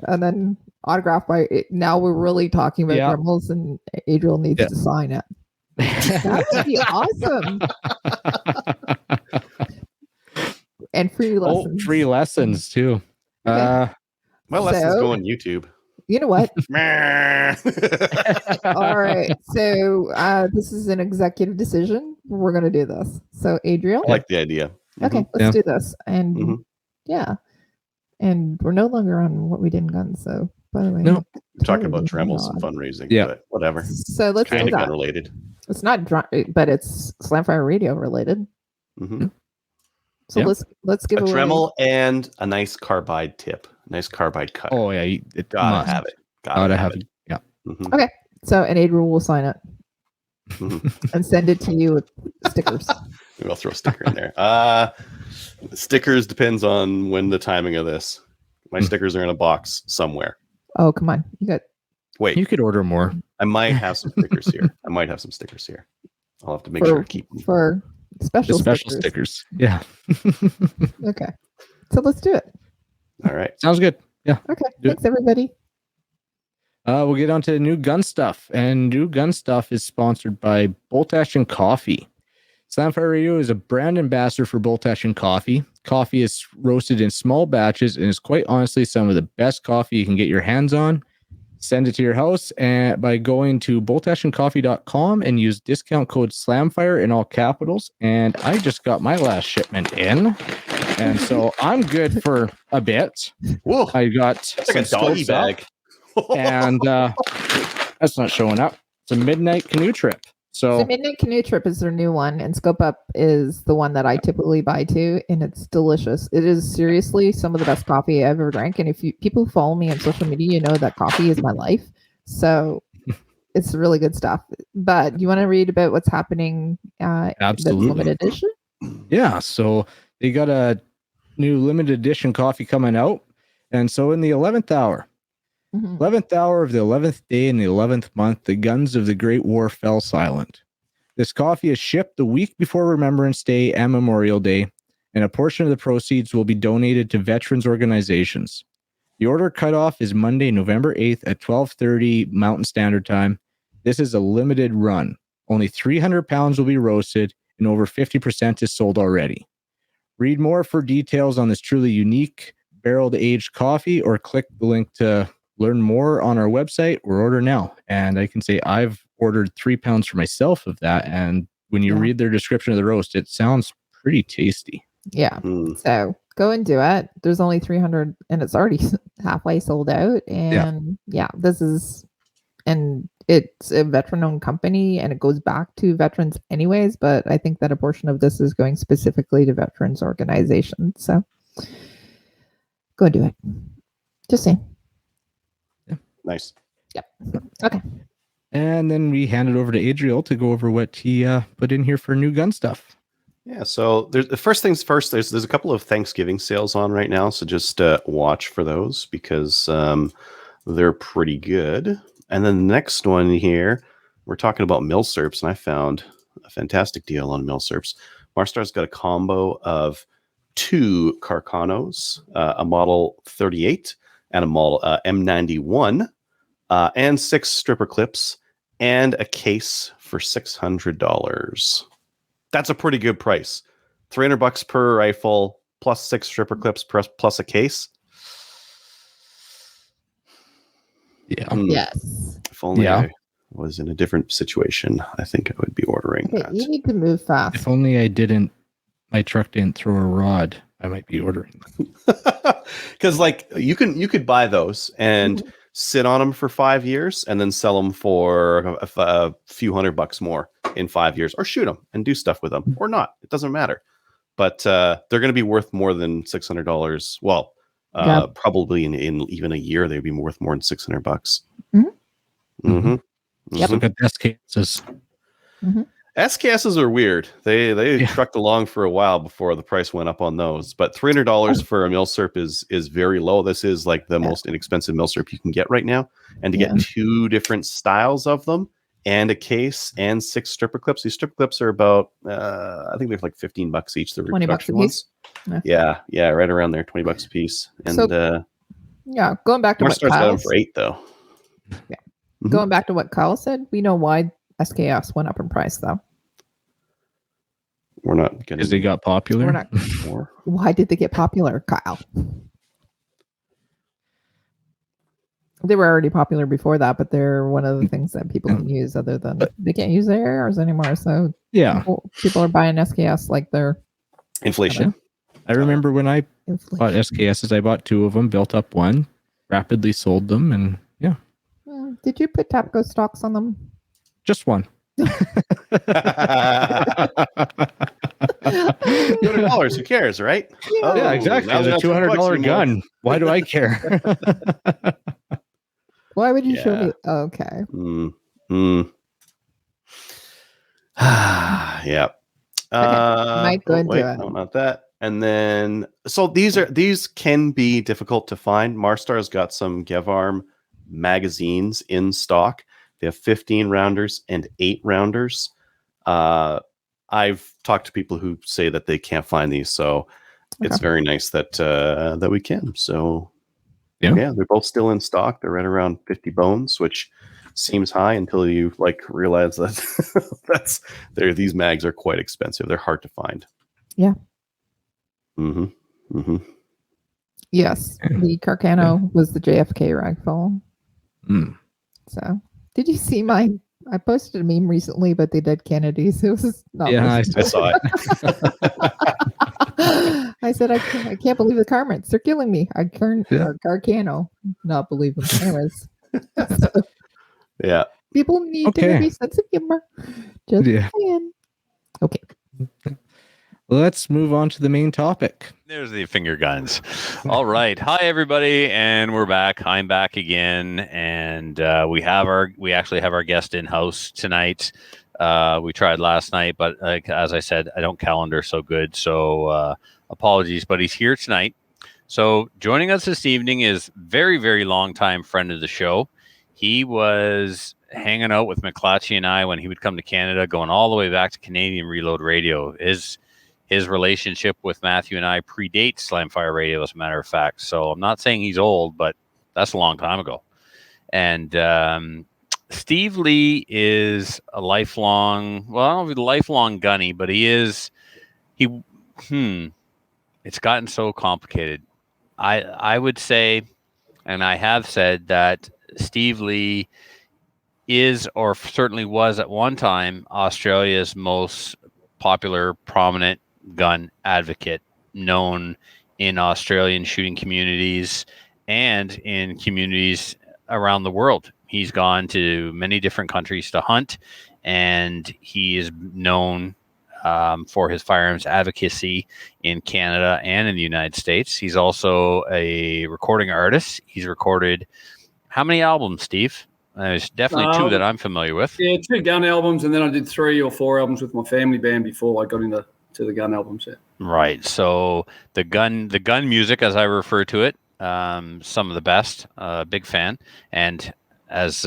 And then autograph by. Now we're really talking about Dremels, and Adriel needs to sign it. That would be awesome. And free lessons. Oh, free lessons too. Okay. My lessons go on YouTube. You know what? All right. So this is an executive decision. We're going to do this. So Adriel? I like the idea. Okay, let's do this. And and we're no longer on what we did in guns. So by the way, we're talking about Dremels and fundraising. But whatever. So let's do kind of that. unrelated. It's not, but it's Slamfire Radio related. Mm-hmm. So let's give a away Dremel and a nice carbide tip, nice carbide cut. Oh yeah, gotta have it. Gotta have it. Yeah. Mm-hmm. Okay. So and Adriel will sign it and send it to you with stickers. Maybe I'll throw a sticker in there. Stickers depends on when the timing of this. My stickers are in a box somewhere. Oh come on, Wait, you could order more. I might have some stickers here. I'll have to make sure I keep them. For special stickers. Yeah. Okay. So let's do it. All right. Sounds good. Yeah. Okay. Thanks, everybody. We'll get on to new gun stuff. And new gun stuff is sponsored by Bolt Action Coffee. Slamfire Radio is a brand ambassador for Bolt Action Coffee. Coffee is roasted in small batches and is quite honestly some of the best coffee you can get your hands on. Send it to your house and by going to boltactioncoffee.com and use discount code SLAMFIRE in all capitals. And I just got my last shipment in. And so I'm good for a bit. Whoa. I got like a doggy bag. And that's not showing up. It's a midnight canoe trip. So Midnight Canoe Trip is their new one, and Scope Up is the one that I typically buy too, and it's delicious. It is seriously some of the best coffee I've ever drank. And if people follow me on social media, you know that coffee is my life. So it's really good stuff. But you want to read about what's happening? Absolutely. Limited edition. Yeah, so they got a new limited edition coffee coming out, and so in the 11th hour, Mhm. 11th hour of the 11th day in the 11th month, the guns of the Great War fell silent. This coffee is shipped the week before Remembrance Day and Memorial Day, and a portion of the proceeds will be donated to veterans organizations. The order cutoff is Monday, November 8th at 12:30 Mountain Standard Time. This is a limited run. Only 300 pounds will be roasted, and over 50% is sold already. Read more for details on this truly unique barreled aged coffee, or click the link to learn more on our website or order now. And I can say I've ordered 3 pounds for myself of that. And when you Yeah. read their description of the roast, it sounds pretty tasty. Yeah. Mm. So go and do it. There's only 300 and it's already halfway sold out. And this is, and it's a veteran owned company and it goes back to veterans anyways. But I think that a portion of this is going specifically to veterans organizations. So go do it. Just saying. Nice. Okay. And then we hand it over to Adriel to go over what he put in here for new gun stuff. Yeah, so there's the first things first. There's a couple of Thanksgiving sales on right now, so just watch for those because they're pretty good. And then the next one here, we're talking about milsurps, and I found a fantastic deal on milsurps. Marstar's got a combo of 2 Carcanos, a Model 38 and a Model M91, and 6 stripper clips and a case for $600. That's a pretty good price. $300 per rifle, plus 6 stripper clips, plus a case. Yeah. Yes. If only Yeah. I was in a different situation, I think I would be ordering Okay, that. you need to move fast. If only my truck didn't throw a rod, I might be ordering. Because like you could buy those and sit on them for 5 years and then sell them for a few $100 more in 5 years, or shoot them and do stuff with them, or not. It doesn't matter. But they're going to be worth more than $600. Well, probably in even a year, they'd be worth more than $600. Mm-hmm. Mm-hmm. Yep. Look at SKSs. Mm-hmm. SKSs are weird. They trucked along for a while before the price went up on those. But $300 for a milsurp is very low. This is like the most inexpensive milsurp you can get right now. And to get 2 different styles of them and a case and 6 stripper clips. These stripper clips are about I think they're like $15 each. The $20 reproduction a piece. ones. Yeah, right around there, $20 a piece. And So, going back to what Marstar's got Kyle them for $8 though. Yeah. Mhm. Going back to what Kyle said, we know why SKS went up in price though. We're not getting Because they got popular. We're not. more. Why did they get popular, Kyle? They were already popular before that, but they're one of the things that people can use other than they can't use their ARs anymore. So Yeah. people are buying SKS like they're Inflation. I remember when I bought inflation. SKSs, I bought 2 of them, built up one, rapidly sold them, and Did you put Tapco stocks on them? just one. $200, who cares, right? Yeah, exactly. now It's a they're not $200 $2 gun. Why do I care? Why would you show Yeah. me? Okay. Yeah. Mike, go and do it. No, not that. And then, so these can be difficult to find. Marstar's got some Gevarm magazines in stock. They have 15 rounders and 8 rounders. I've talked to people who say that they can't find these, so it's very nice that we can. So yeah, they're both still in stock. They're right around 50 bones, which seems high until you realize that these mags are quite expensive. They're hard to find. Yeah. Mm-hmm. Mm-hmm. Yes, the Carcano was the JFK rifle. Mm. So, did you see mine? I posted a meme recently about the dead Kennedys. It was not. Yeah, I saw it. I said, I can't believe the comments. They're killing me. Carcano. Not believe them. Anyways. Yeah. People need to have a sense of humor. Just saying. Okay. Let's move on to the main topic. There's the finger guns. All right. Hi, everybody. And we're back. I'm back again. And we actually have our guest in house tonight. We tried last night, but as I said, I don't calendar so good. So apologies, but he's here tonight. So joining us this evening is very, very long time friend of the show. He was hanging out with McClatchy and I when he would come to Canada, going all the way back to Canadian Reload Radio. His relationship with Matthew and I predates Slamfire Radio, as a matter of fact. So I'm not saying he's old, but that's a long time ago. And Steve Lee is a lifelong, well, I don't know if he's a lifelong gunny, but it's gotten so complicated. I would say, and I have said, that Steve Lee is, or certainly was at one time, Australia's most popular, prominent gun advocate, known in Australian shooting communities and in communities around the world. He's gone to many different countries to hunt, and he is known for his firearms advocacy in Canada and in the United States. He's also a recording artist. He's recorded how many albums, Steve? There's definitely two that I'm familiar with. Yeah, 2 gun albums, and then I did 3 or 4 albums with my family band before I got into the gun albums. Yeah. Right. So the gun music, as I refer to it, some of the best. Big fan. And as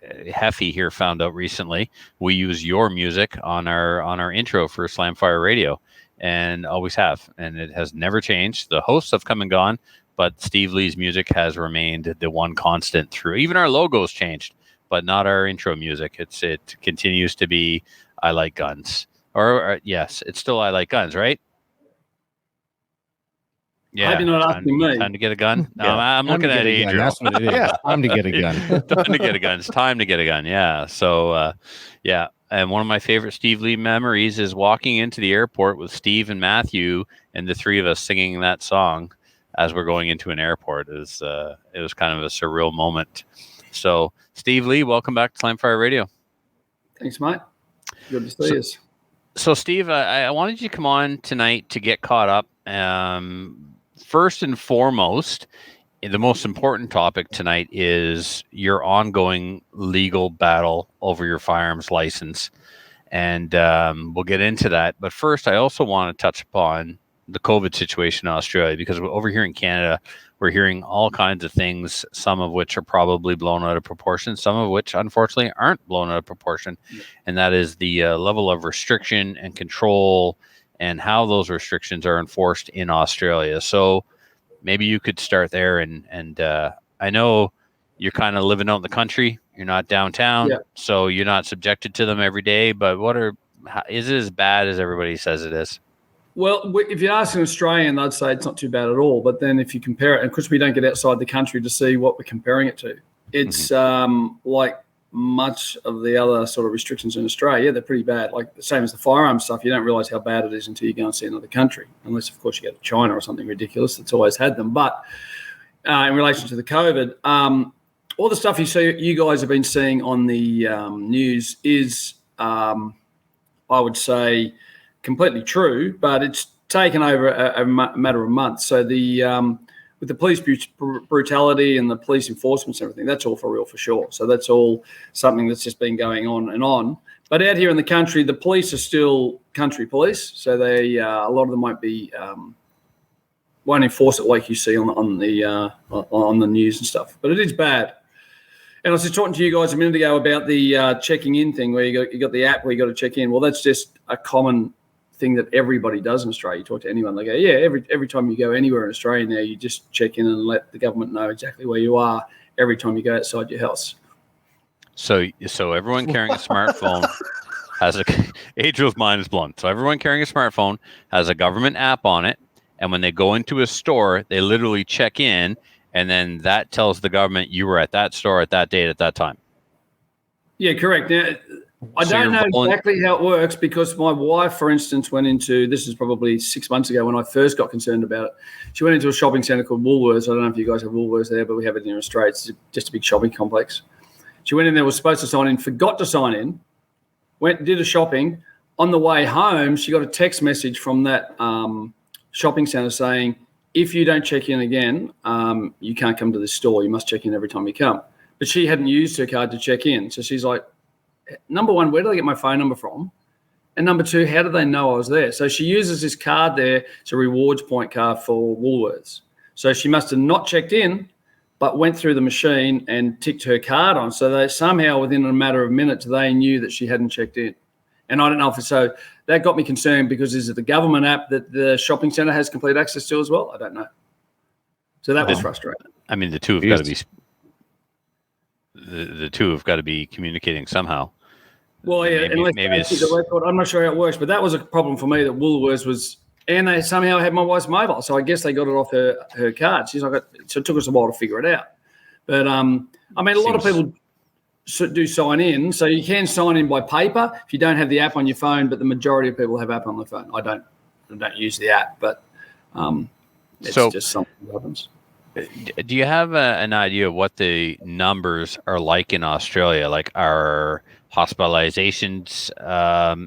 Heffy here found out recently, we use your music on our intro for Slamfire Radio, and always have, and it has never changed. The hosts have come and gone, but Steve Lee's music has remained the one constant through. Even our logo's changed, but not our intro music. It continues to be I Like Guns, or yes, it's still I Like Guns, right? Yeah, I hope you're not asking me. Time to get a gun. No, Yeah. I'm looking at Adriel. That's what it is. Yeah. Time to get a gun. Time to get a gun. It's time to get a gun. Yeah. So, yeah. And one of my favorite Steve Lee memories is walking into the airport with Steve and Matthew, and the 3 of us singing that song as we're going into an airport. It was kind of a surreal moment. So, Steve Lee, welcome back to Slamfire Radio. Thanks, mate. Good to see us. So, Steve, I wanted you to come on tonight to get caught up. First and foremost, the most important topic tonight is your ongoing legal battle over your firearms license. And we'll get into that. But first, I also want to touch upon the COVID situation in Australia, because over here in Canada, we're hearing all kinds of things, some of which are probably blown out of proportion, some of which, unfortunately, aren't blown out of proportion. Yeah. And that is the level of restriction and control and how those restrictions are enforced in Australia. So maybe you could start there. And I know you're kind of living out in the country. You're not downtown, yeah. So you're not subjected to them every day. But is it as bad as everybody says it is? Well, if you ask an Australian, they'd say it's not too bad at all. But then if you compare it, and because we don't get outside the country to see what we're comparing it to, it's like much of the other sort of restrictions in Australia, they're pretty bad. Like the same as the firearms stuff, you don't realise how bad it is until you go and see another country, unless, of course, you go to China or something ridiculous that's always had them. But in relation to the COVID, all the stuff you guys have been seeing on the news is, I would say, completely true, but it's taken over a matter of months. So with the police brutality and the police enforcement and everything, that's all for real, for sure. So that's all something that's just been going on and on. But out here in the country, the police are still country police, so they a lot of them won't enforce it like you see on the news and stuff. But it is bad. And I was just talking to you guys a minute ago about the checking in thing, where you got the app where you got to check in. Well, that's just a common thing that everybody does in Australia. You talk to anyone, they go, yeah, every time you go anywhere in Australia now, you just check in and let the government know exactly where you are every time you go outside your house. So everyone carrying a smartphone has Adriel's mind is blown. So everyone carrying a smartphone has a government app on it, and when they go into a store, they literally check in, and then that tells the government you were at that store at that date at that time. Yeah, correct. Now, I don't know exactly how it works, because my wife, for instance, went into, this is probably 6 months ago when I first got concerned about it. She went into a shopping centre called Woolworths. I don't know if you guys have Woolworths there, but we have it in Australia. It's just a big shopping complex. She went in there, was supposed to sign in, forgot to sign in, did a shopping. On the way home, she got a text message from that shopping centre saying, if you don't check in again, you can't come to this store. You must check in every time you come. But she hadn't used her card to check in. So she's like, number one, where did I get my phone number from? And number two, how do they know I was there? So she uses this card there. It's a rewards point card for Woolworths. So she must have not checked in, but went through the machine and ticked her card on. So they somehow, within a matter of minutes, they knew that she hadn't checked in. And I don't know if it's so. That got me concerned because is it the government app that the shopping centre has complete access to as well? I don't know. So that was frustrating. I mean, the two have got to be the two have got to be communicating somehow. Well, yeah, maybe it's the record. I'm not sure how it works, but that was a problem for me that Woolworths was, and they somehow had my wife's mobile, so I guess they got it off her card. She's like, so it took us a while to figure it out. But I mean, a lot of people do sign in, so you can sign in by paper if you don't have the app on your phone. But the majority of people have app on their phone. I don't use the app, but it's just something that happens. Do you have an idea of what the numbers are like in Australia? Like, are hospitalizations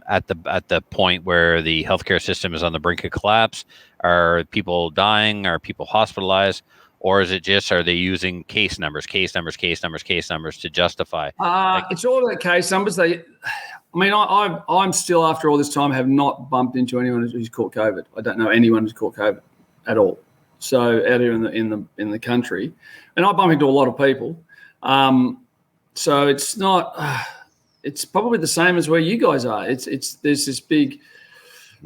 at the point where the healthcare system is on the brink of collapse? Are people dying? Are people hospitalized? Or is it just, are they using case numbers to justify? It's all about case numbers. I'm still, after all this time, have not bumped into anyone who's caught COVID. I don't know anyone who's caught COVID at all. So out here in the country, and I bump into a lot of people. So it's not. It's probably the same as where you guys are. There's this big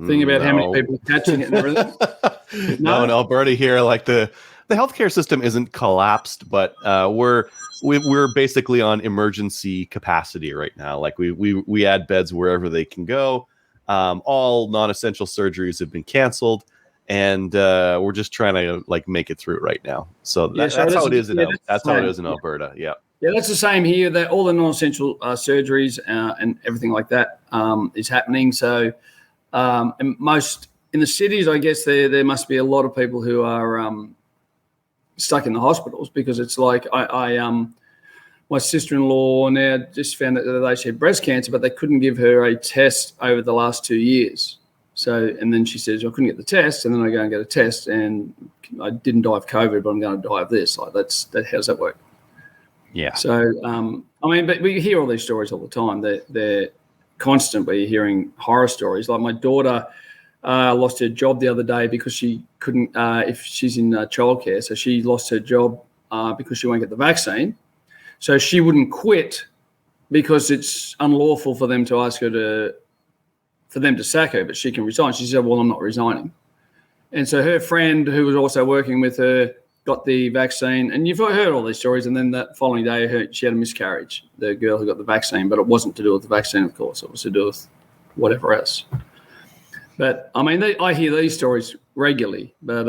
thing about how many people are catching it and everything. No, in Alberta here, like the healthcare system isn't collapsed, but we're basically on emergency capacity right now. Like we add beds wherever they can go. All non-essential surgeries have been canceled, and we're just trying to like make it through right now. So that's how it is in Alberta. Yeah. Yeah, that's the same here. That all the non-essential surgeries and everything like that is happening. So, and most in the cities, I guess there must be a lot of people who are stuck in the hospitals because it's like my sister-in-law now just found out that she had breast cancer, but they couldn't give her a test over the last 2 years. So, and then she says, I couldn't get the test, and then I go and get a test, and I didn't die of COVID, but I'm going to die of this. Like how does that work? Yeah. So, but we hear all these stories all the time. They're constantly hearing horror stories. Like my daughter lost her job the other day because she couldn't, if she's in childcare, so she lost her job because she won't get the vaccine. So she wouldn't quit because it's unlawful for them to ask her for them to sack her, but she can resign. She said, well, I'm not resigning. And so her friend who was also working with her got the vaccine, and you've heard all these stories, and then that following day she had a miscarriage, the girl who got the vaccine, but it wasn't to do with the vaccine, of course. It was to do with whatever else. But, I mean, I hear these stories regularly, but...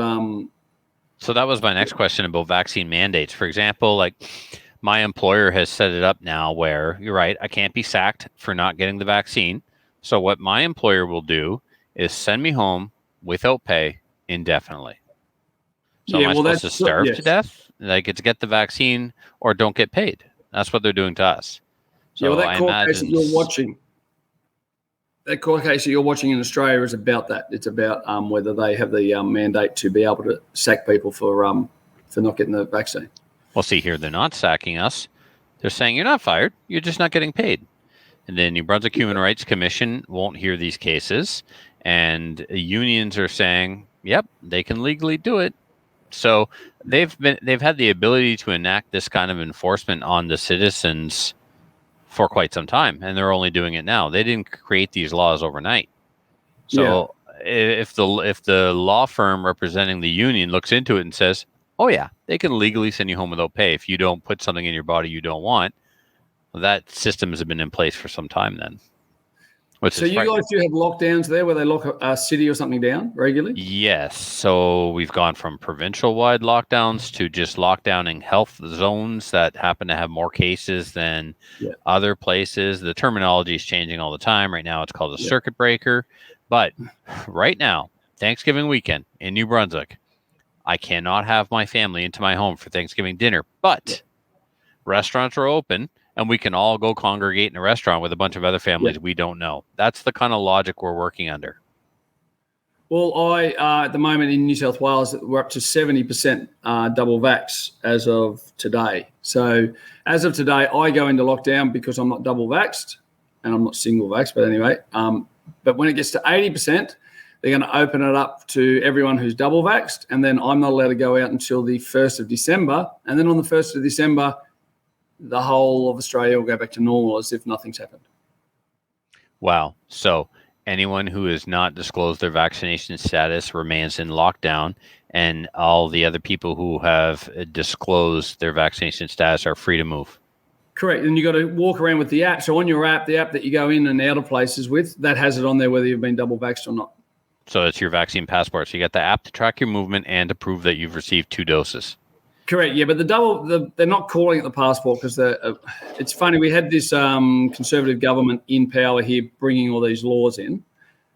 So that was my next question about vaccine mandates. For example, like my employer has set it up now where, you're right, I can't be sacked for not getting the vaccine. So what my employer will do is send me home without pay indefinitely. So am I supposed to starve to death? Like, it's get the vaccine or don't get paid. That's what they're doing to us. So that court case that you're watching in Australia is about that. It's about whether they have the mandate to be able to sack people for not getting the vaccine. Well, see here, they're not sacking us. They're saying you're not fired. You're just not getting paid. And the New Brunswick Human Rights Commission won't hear these cases. And unions are saying, yep, they can legally do it. So they've had the ability to enact this kind of enforcement on the citizens for quite some time, and they're only doing it now. They didn't create these laws overnight. So if the law firm representing the union looks into it and says, oh yeah, they can legally send you home without pay if you don't put something in your body you don't want, well, that system has been in place for some time then. So you guys do have lockdowns there where they lock a city or something down regularly? Yes. So we've gone from provincial-wide lockdowns to just lockdowning health zones that happen to have more cases than other places. The terminology is changing all the time. Right now it's called a circuit breaker. But right now, Thanksgiving weekend in New Brunswick, I cannot have my family into my home for Thanksgiving dinner. But restaurants are open. And we can all go congregate in a restaurant with a bunch of other families we don't know. That's the kind of logic we're working under. Well, at the moment in New South Wales, we're up to 70% double vax as of today. So as of today, I go into lockdown because I'm not double vaxxed and I'm not single vaxxed. But anyway, But when it gets to 80%, they're going to open it up to everyone who's double vaxxed, and then I'm not allowed to go out until the 1st of December. And then on the 1st of December, the whole of Australia will go back to normal as if nothing's happened. Wow. So anyone who has not disclosed their vaccination status remains in lockdown, and all the other people who have disclosed their vaccination status are free to move. Correct. And you got to walk around with the app. So on your app, the app that you go in and out of places with, that has it on there whether you've been double vaxxed or not. So it's your vaccine passport. So you got the app to track your movement and to prove that you've received 2 doses. Correct. Yeah, but they're not calling it the passport because it's funny. We had this conservative government in power here bringing all these laws in.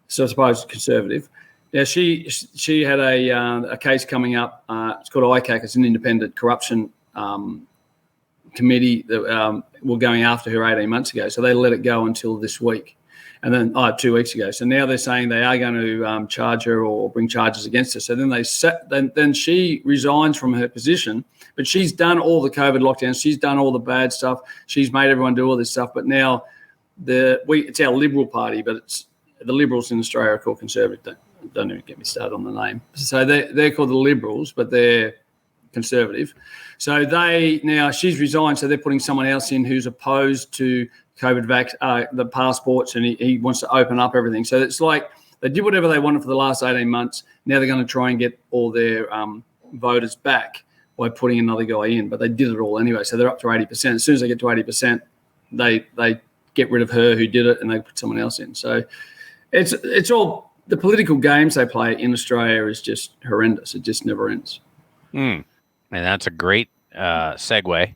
So I suppose conservative. Yeah, she had a case coming up. It's called ICAC. It's an independent corruption committee that were going after her 18 months ago. So they let it go until this week, and then 2 weeks ago. So now they're saying they are going to charge her or bring charges against her. So then then she resigns from her position, but she's done all the COVID lockdowns. She's done all the bad stuff. She's made everyone do all this stuff. But now it's our Liberal Party, but it's the Liberals in Australia are called Conservative. Don't even get me started on the name. So they're called the Liberals, but they're Conservative. So she's resigned, so they're putting someone else in who's opposed to COVID the passports, and he wants to open up everything. So it's like they did whatever they wanted for the last 18 months. Now they're going to try and get all their voters back by putting another guy in, but they did it all anyway. So they're up to 80%. As soon as they get to 80%, they get rid of her who did it and they put someone else in. So it's all the political games they play in Australia is just horrendous. It just never ends. And that's a great segue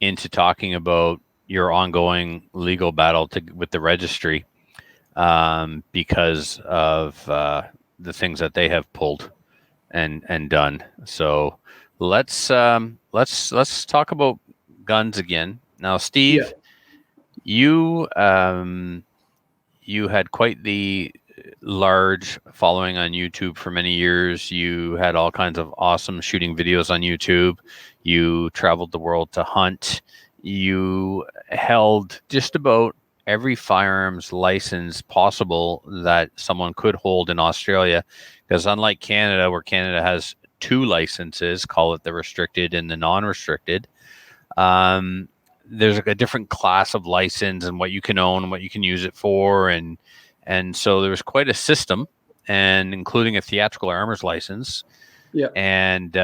into talking about your ongoing legal battle with the registry because of the things that they have pulled and done. So let's talk about guns again. Now, Steve, you had quite the large following on YouTube for many years. You had all kinds of awesome shooting videos on YouTube. You traveled the world to hunt. You held just about every firearms license possible that someone could hold in Australia, because unlike Canada, where Canada has 2 licenses, call it the restricted and the non-restricted, there's a different class of license and what you can own and what you can use it for, and so there was quite a system, and including a theatrical armors license. Yeah. And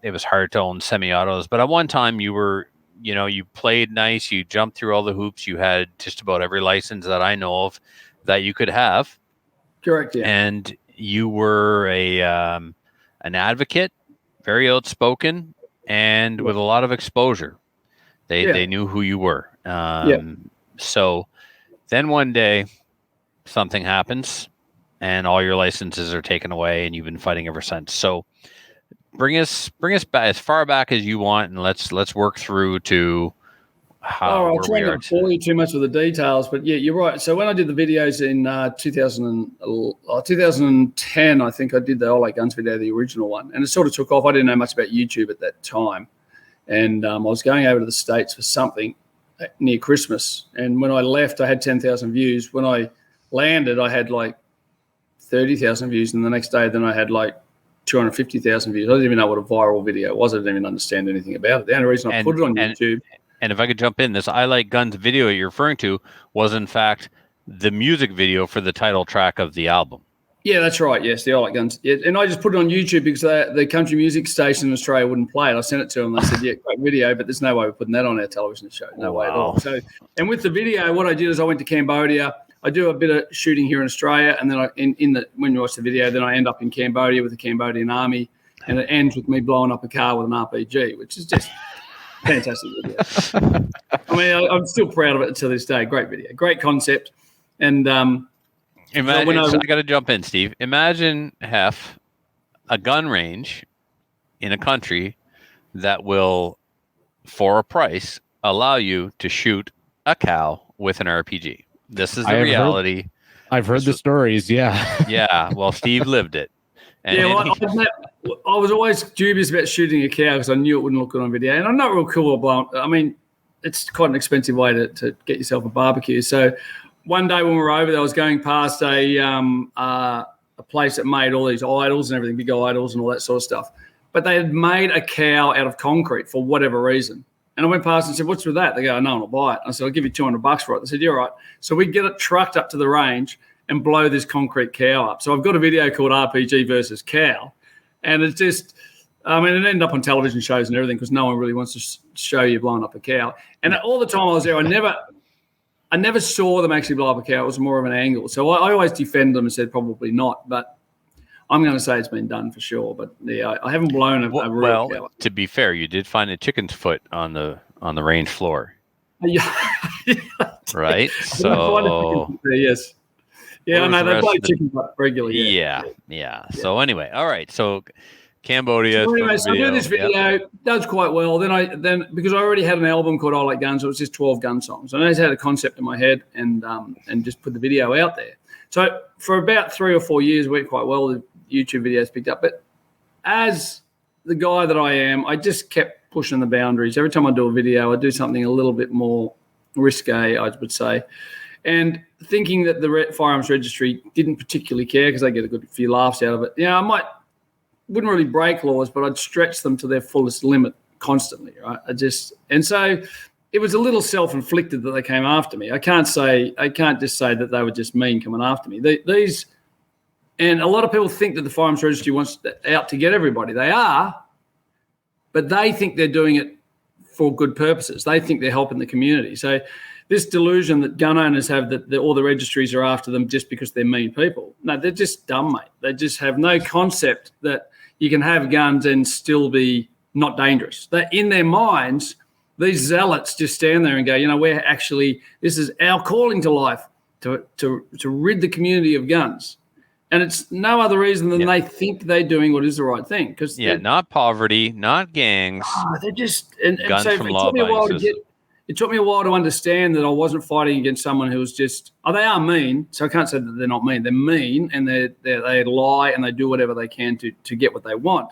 it was hard to own semi-autos. But at one time you played nice. You jumped through all the hoops. You had just about every license that I know of that you could have. Correct. Yeah. And you were an advocate, very outspoken, and with a lot of exposure. They knew who you were. So then one day something happens and all your licenses are taken away, and you've been fighting ever since. So bring us back as far back as you want, and let's work through to how I'll try not to bore you too much with the details, but yeah, you're right. So when I did the videos in 2010, I think I did the All Guns video, the original one, and it sort of took off. I didn't know much about YouTube at that time, and I was going over to the States for something near Christmas, and when I left, I had 10,000 views. When I landed, I had like 30,000 views, and the next day, then I had like 250,000 views. I didn't even know what a viral video was. I didn't even understand anything about it. The only reason I put it on YouTube. And if I could jump in, this I Like Guns video you're referring to was, in fact, the music video for the title track of the album. Yeah, that's right. Yes, the I Like Guns. Yeah, and I just put it on YouTube because the country music station in Australia wouldn't play it. I sent it to them. They said, yeah, great video, but there's no way we're putting that on our television show. No way at all. So, and with the video, what I did is I went to Cambodia. I do a bit of shooting here in Australia, and then when you watch the video, then I end up in Cambodia with the Cambodian army, and it ends with me blowing up a car with an RPG, which is just fantastic video. I mean, I'm still proud of it to this day. Great video, great concept, and imagine. I got to jump in, Steve. Imagine, Heff, a gun range in a country that will, for a price, allow you to shoot a cow with an RPG. This is the reality. I've heard the stories. Yeah. Yeah. Well, Steve lived it. And I was always dubious about shooting a cow because I knew it wouldn't look good on video. And I'm not real cool about, I mean, it's quite an expensive way to get yourself a barbecue. So one day when we were over there, I was going past a place that made all these idols and everything, big idols and all that sort of stuff. But they had made a cow out of concrete for whatever reason. And I went past and said, "What's with that?" They go, "No one will buy it." I said, "I'll give you $200 for it." They said, "You're right." So we get it trucked up to the range and blow this concrete cow up. So I've got a video called RPG versus Cow. And it's just, I mean, it ended up on television shows and everything because no one really wants to show you blowing up a cow. And all the time I was there, I never saw them actually blow up a cow. It was more of an angle. So I always defend them and said probably not. But I'm going to say it's been done for sure. But yeah, I haven't blown a real cow. To be fair, you did find a chicken's foot on the range floor. Yeah. Right? So yes. Yeah, I know they play chicken butt regularly. Yeah. So anyway, all right. So Cambodia. So anyway, so I do this video, does quite well. Then because I already had an album called I Like Guns, it was just 12 gun songs. I always had a concept in my head and just put the video out there. So for about 3 or 4 years, it went quite well. The YouTube videos picked up. But as the guy that I am, I just kept pushing the boundaries. Every time I do a video, I do something a little bit more risque, I would say. And thinking that the firearms registry didn't particularly care because they get a good few laughs out of it. Yeah, I wouldn't really break laws, but I'd stretch them to their fullest limit constantly, right? And so it was a little self-inflicted that they came after me. I can't just say that they were just mean coming after me. And a lot of people think that the firearms registry wants out to get everybody. They are, but they think they're doing it for good purposes. They think they're helping the community. So this delusion that gun owners have that all the registries are after them just because they're mean people. No, they're just dumb, mate. They just have no concept that you can have guns and still be not dangerous. That in their minds, these zealots just stand there and go, this is our calling to life, to rid the community of guns. And it's no other reason than they think they're doing what is the right thing. Not poverty, not gangs. They're just guns so from law abiding. It took me a while to understand that I wasn't fighting against someone who was just, they are mean. So I can't say that they're not mean. They're mean and they lie and they do whatever they can to get what they want.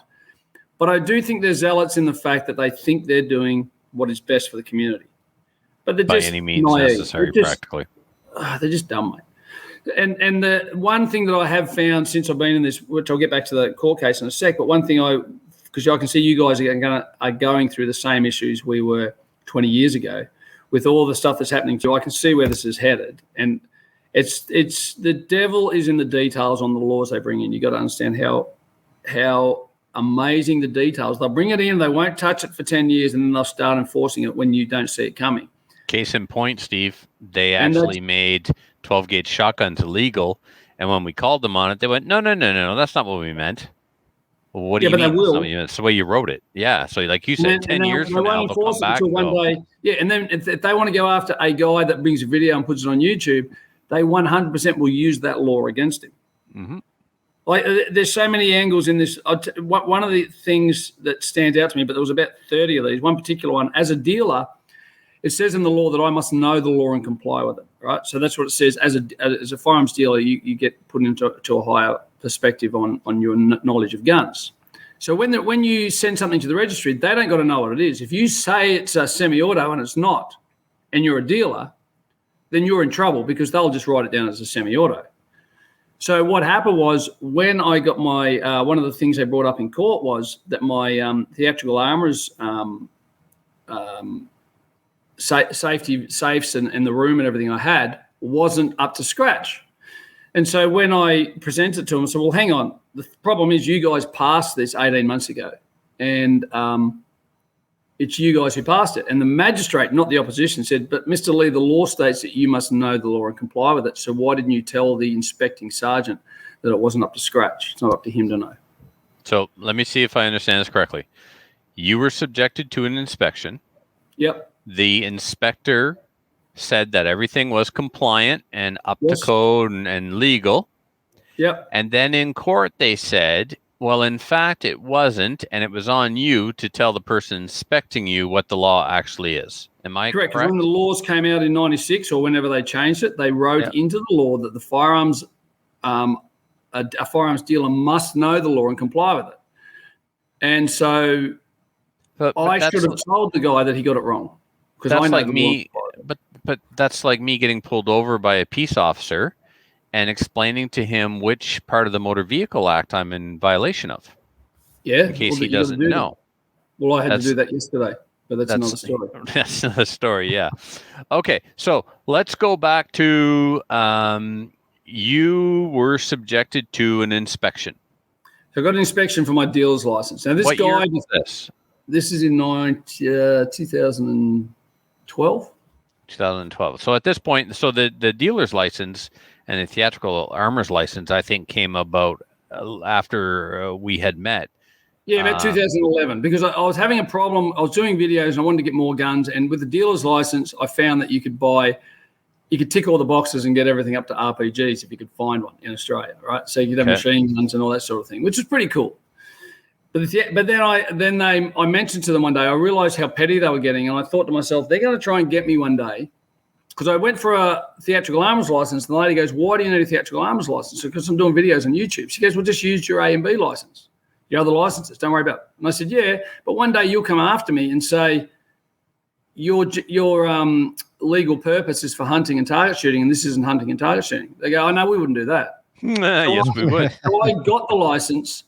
But I do think they're zealots in the fact that they think they're doing what is best for the community. But they're by just any means naive. necessary, practically. They're just dumb, mate. And the one thing that I have found since I've been in this, which I'll get back to the court case in a sec, but one thing because I can see you guys are going through the same issues we were 20 years ago with all the stuff that's happening to you. I can see where this is headed. And it's the devil is in the details on the laws they bring in. You got to understand how amazing the details. They'll bring it in, they won't touch it for 10 years, and then they'll start enforcing it when you don't see it coming. Case in point, Steve, they actually made 12-gauge shotguns illegal, and when we called them on it, they went, no, that's not what we meant. Well, what do you mean? They will. It's the way you wrote it. Yeah, so like you said, 10 years from now, they'll come back. One day, and then if they want to go after a guy that brings a video and puts it on YouTube, they 100% will use that law against him. Mm-hmm. Like, there's so many angles in this. One of the things that stands out to me, but there was about 30 of these, one particular one, as a dealer, it says in the law that I must know the law and comply with it, right? So that's what it says. As a firearms dealer, you get put into a higher perspective on your knowledge of guns. So when you send something to the registry, they don't got to know what it is. If you say it's a semi-auto and it's not, and you're a dealer, then you're in trouble because they'll just write it down as a semi-auto. So what happened was when I got my one of the things they brought up in court was that my theatrical armorers safety safes and the room and everything I had wasn't up to scratch. And so when I presented it to them, I said, well, hang on. The problem is you guys passed this 18 months ago, and it's you guys who passed it. And the magistrate, not the opposition, said, but Mr. Lee, the law states that you must know the law and comply with it. So why didn't you tell the inspecting sergeant that it wasn't up to scratch? It's not up to him to know. So let me see if I understand this correctly. You were subjected to an inspection. Yep. The inspector said that everything was compliant and up to code and legal. Yep. And then in court, they said, well, in fact, it wasn't, and it was on you to tell the person inspecting you what the law actually is. Am I correct? When the laws came out in 96 or whenever they changed it, they wrote into the law that the firearms, a firearms dealer must know the law and comply with it. And so I should have told the guy that he got it wrong because that's I know like me. But that's like me getting pulled over by a peace officer and explaining to him which part of the Motor Vehicle Act I'm in violation of, Yeah, in case he you gotta doesn't do that. know. Well, I had to That's- do that yesterday, but that's another story. That's another story, yeah. Okay, so let's go back to you were subjected to an inspection. So I got an inspection for my dealer's license. Now, this What guy, year was this? this is in 2012. 2012. So at this point, so the dealer's license and the theatrical armor's license, I think, came about after we had met. Yeah, about 2011, because I was having a problem. I was doing videos and I wanted to get more guns. And with the dealer's license, I found that you could tick all the boxes and get everything up to RPGs if you could find one in Australia, right? So you could have machine guns and all that sort of thing, which is pretty cool. But then I mentioned to them one day, I realized how petty they were getting. And I thought to myself, they're going to try and get me one day. Because I went for a theatrical armors license. And the lady goes, why do you need a theatrical armors license? Because I'm doing videos on YouTube. She goes, well, just use your A and B license. Your other licenses, don't worry about it. And I said, yeah, but one day you'll come after me and say your legal purpose is for hunting and target shooting, and this isn't hunting and target shooting. They go, oh, no, we wouldn't do that. Yes, we would. So I got the license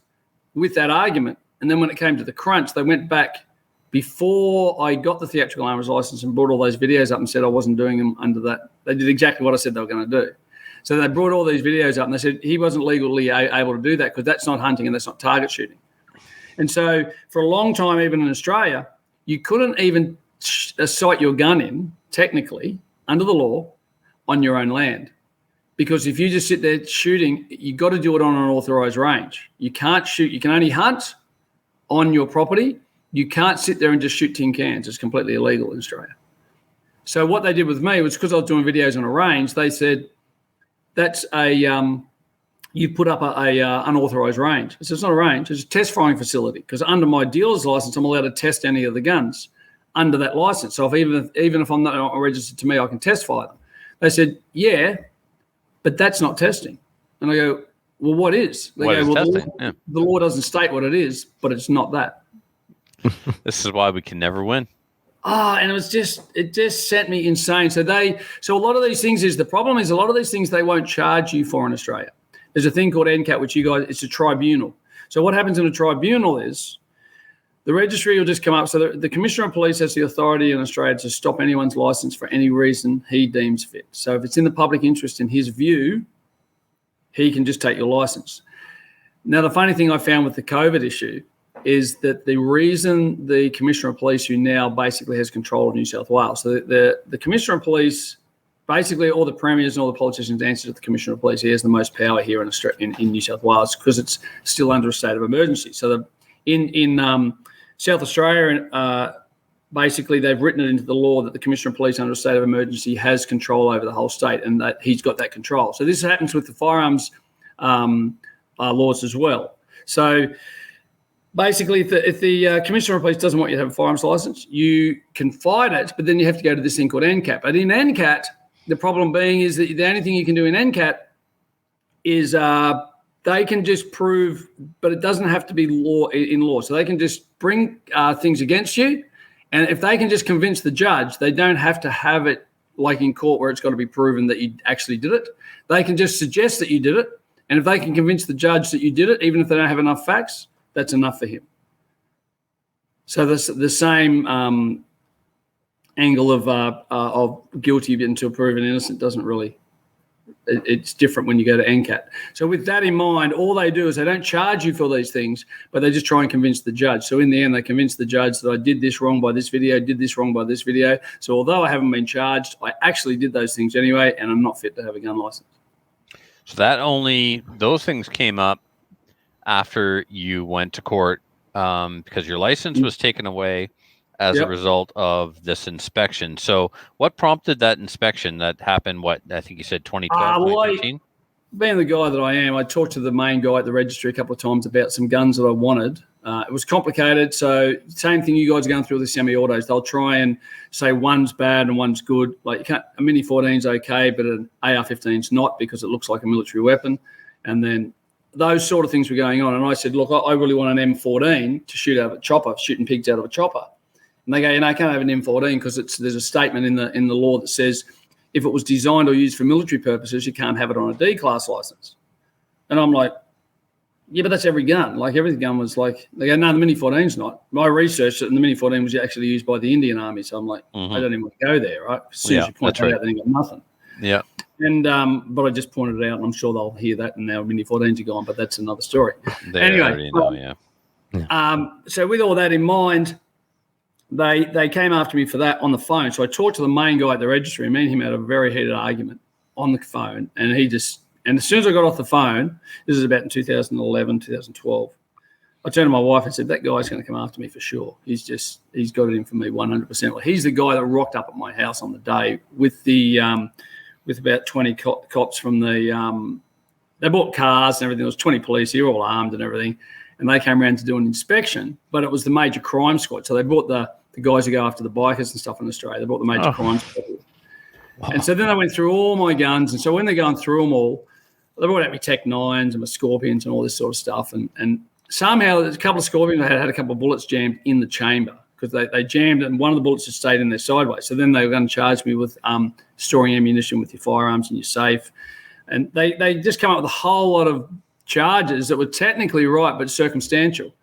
with that argument, and then when it came to the crunch, they went back before I got the theatrical armors license and brought all those videos up and said I wasn't doing them under that. They did exactly what I said they were going to do. So they brought all these videos up and they said he wasn't legally able to do that because that's not hunting and that's not target shooting. And so for a long time, even in Australia, you couldn't even sight your gun in, technically, under the law, on your own land. Because if you just sit there shooting, you got to do it on an authorised range. You can't shoot. You can only hunt on your property. You can't sit there and just shoot tin cans. It's completely illegal in Australia. So what they did with me was because I was doing videos on a range, they said, that's you put up a unauthorized range. So it's not a range, it's a test firing facility because under my dealer's license, I'm allowed to test any of the guns under that license. So even if I'm not registered to me, I can test fire them. They said, yeah, but that's not testing. And I go, well, what is? They go, well, the law doesn't state what it is, but it's not that. This is why we can never win. And it just sent me insane. So a lot of these things the problem is a lot of these things they won't charge you for in Australia. There's a thing called NCAT, which it's a tribunal. So what happens in a tribunal is the registry will just come up. So the Commissioner of Police has the authority in Australia to stop anyone's license for any reason he deems fit. So if it's in the public interest in his view, he can just take your license. Now, the funny thing I found with the COVID issue is that the reason the Commissioner of Police, who now basically has control of New South Wales, so the Commissioner of Police, basically all the premiers and all the politicians answer to the Commissioner of Police. He has the most power here in New South Wales because it's still under a state of emergency. So in South Australia, basically they've written it into the law that the Commissioner of Police under a state of emergency has control over the whole state and that he's got that control. So this happens with the firearms laws as well. So basically, if the Commissioner of Police doesn't want you to have a firearms license, you can fight it, but then you have to go to this thing called NCAT. But in NCAT, the problem being is that the only thing you can do in NCAT is they can just prove, but it doesn't have to be law. So they can just bring things against you, and if they can just convince the judge, they don't have to have it like in court where it's got to be proven that you actually did it. They can just suggest that you did it, and if they can convince the judge that you did it, even if they don't have enough facts, that's enough for him. So the same angle of guilty until proven innocent doesn't really. It's different when you go to NCAT. So with that in mind, all they do is they don't charge you for these things, but they just try and convince the judge. So in the end, they convince the judge that I did this wrong by this video, did this wrong by this video. So although I haven't been charged, I actually did those things anyway, and I'm not fit to have a gun license. So those things came up after you went to court because your license was taken away as a result of this inspection. So what prompted that inspection that happened, I think you said 2012, 2013? Being the guy that I am, I talked to the main guy at the registry a couple of times about some guns that I wanted. It was complicated. So same thing you guys are going through with the semi-autos. They'll try and say one's bad and one's good. Like a Mini 14 is okay, but an AR-15 is not because it looks like a military weapon. And then those sort of things were going on. And I said, look, I really want an M14 to shoot out of a chopper, shooting pigs out of a chopper. And they go, I can't have an M14 because there's a statement in the law that says if it was designed or used for military purposes, you can't have it on a D-class license. And I'm like, yeah, but that's every gun. Like every gun was like, they go, no, the Mini 14's not. My research and the Mini 14 was actually used by the Indian Army. So I'm like, I don't even want to go there, right? As soon as you point that out, then you got nothing. Yeah. And but I just pointed it out, and I'm sure they'll hear that, and now Mini 14s are gone, but that's another story. They anyway, already know, so with all that in mind, they came after me for that on the phone. So I talked to the main guy at the registry, and me and him had a very heated argument on the phone. And as soon as I got off the phone, this is about in 2011, 2012, I turned to my wife and said, that guy's going to come after me for sure. He's got it in for me 100%. Well, he's the guy that rocked up at my house on the day with with about 20 cops from they bought cars and everything. There was 20 police here, all armed and everything. And they came around to do an inspection, but it was the major crime squad. So they brought the guys who go after the bikers and stuff in Australia. They brought the major crime squad. Wow. And so then they went through all my guns. And so when they're going through them all, they brought out my Tech 9s and my Scorpions and all this sort of stuff. And somehow there's a couple of Scorpions that had a couple of bullets jammed in the chamber because they jammed it and one of the bullets just stayed in there sideways. So then they were going to charge me with storing ammunition with your firearms in your safe. And they just come up with a whole lot of charges that were technically right but circumstantial.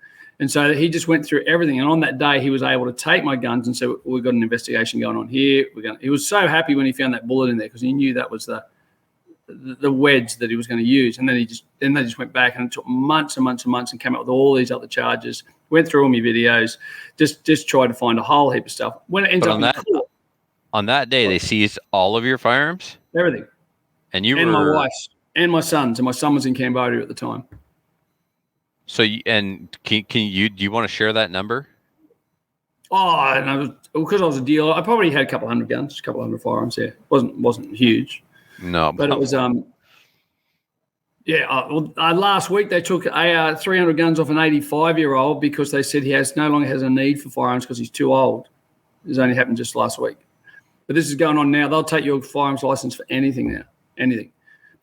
And so he just went through everything. And on that day, he was able to take my guns and say, we've got an investigation going on here. He was so happy when he found that bullet in there because he knew that was the wedge that he was going to use. And then they just went back and it took months and months and months and came up with all these other charges, went through all my videos, just tried to find a whole heap of stuff. When it ends up in court, on that day, they seized all of your firearms? Everything. And my wife's and my son's, and my son was in Cambodia at the time. So, do you want to share that number? Oh, no, because I was a dealer, I probably had a couple hundred guns, a couple hundred firearms. Yeah, wasn't huge. No, but it was last week they took 300 guns off an 85-year-old because they said he no longer has a need for firearms because he's too old. This only happened just last week, but this is going on now. They'll take your firearms license for anything now, anything.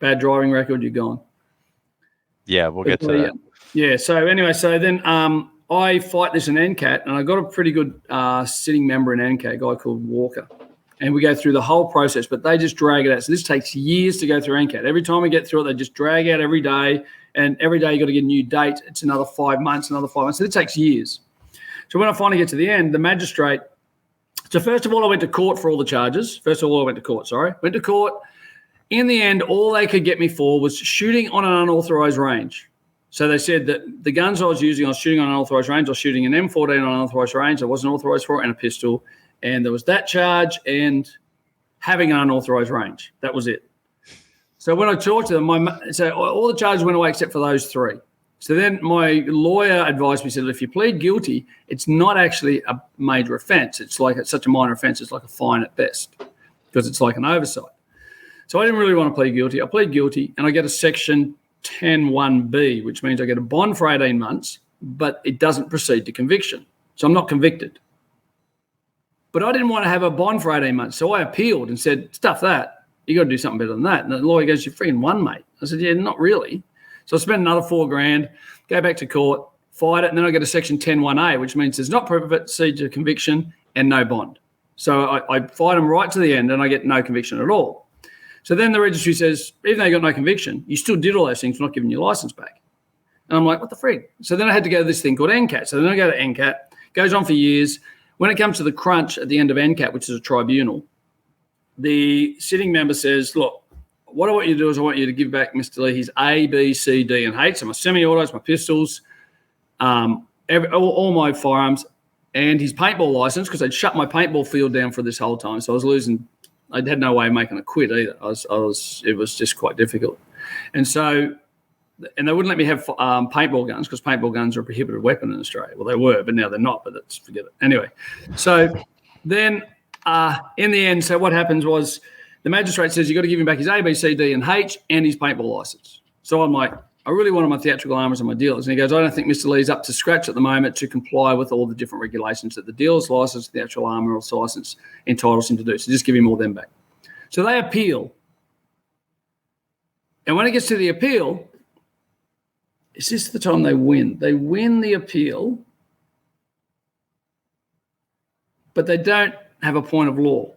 Bad driving record, you're gone. Yeah, we'll get to that. Yeah. So anyway, then I fight this in NCAT, and I got a pretty good sitting member in NCAT, a guy called Walker, and we go through the whole process. But they just drag it out. So this takes years to go through NCAT. Every time we get through it, they just drag out every day, and every day you got to get a new date. It's another 5 months, another 5 months. So it takes years. So when I finally get to the end, the magistrate. So first of all, I went to court for all the charges. Went to court. In the end, all they could get me for was shooting on an unauthorized range. So they said that the guns I was using, I was shooting on an unauthorized range. I was shooting an M14 on an unauthorized range. I wasn't authorized for it, and a pistol. And there was that charge and having an unauthorized range. That was it. So when I talked to them, all the charges went away except for those three. So then my lawyer advised me, said, if you plead guilty, it's not actually a major offense. It's such a minor offense. It's like a fine at best because it's like an oversight. So I didn't really want to plead guilty. I plead guilty, and I get a section 10(1)(b), which means I get a bond for 18 months, but it doesn't proceed to conviction. So I'm not convicted. But I didn't want to have a bond for 18 months, so I appealed and said, stuff that. You got to do something better than that. And the lawyer goes, you freaking won, mate. I said, yeah, not really. So I spent another $4,000, go back to court, fight it, and then I get a section 10(1)(a), which means there's not proof of it, proceed to conviction, and no bond. So I fight them right to the end, and I get no conviction at all. So then the registry says, even though you got no conviction, you still did all those things for not giving your license back. And I'm like, what the frig? So then I had to go to this thing called NCAT. So then I go to NCAT, goes on for years. When it comes to the crunch at the end of NCAT, which is a tribunal, the sitting member says, look, what I want you to do is I want you to give back Mr. Lee his A, B, C, D, and H. So my semi-autos, my pistols, all my firearms, and his paintball license, because they'd shut my paintball field down for this whole time. So I was losing. I had no way of making a quit either. It was just quite difficult. And so, and they wouldn't let me have paintball guns because paintball guns are a prohibited weapon in Australia. Well, they were, but now they're not, but let's forget it. Anyway, so then in the end, so what happens was the magistrate says you got to give him back his A, B, C, D, and H and his paintball license. So I'm like, I really wanted my theatrical armors and my dealers. And he goes, I don't think Mr. Lee's up to scratch at the moment to comply with all the different regulations that the dealer's license, the actual armorer's license entitles him to do. So just give him all them back. So they appeal. And when it gets to the appeal, is this the time they win? They win the appeal. but they don't have a point of law.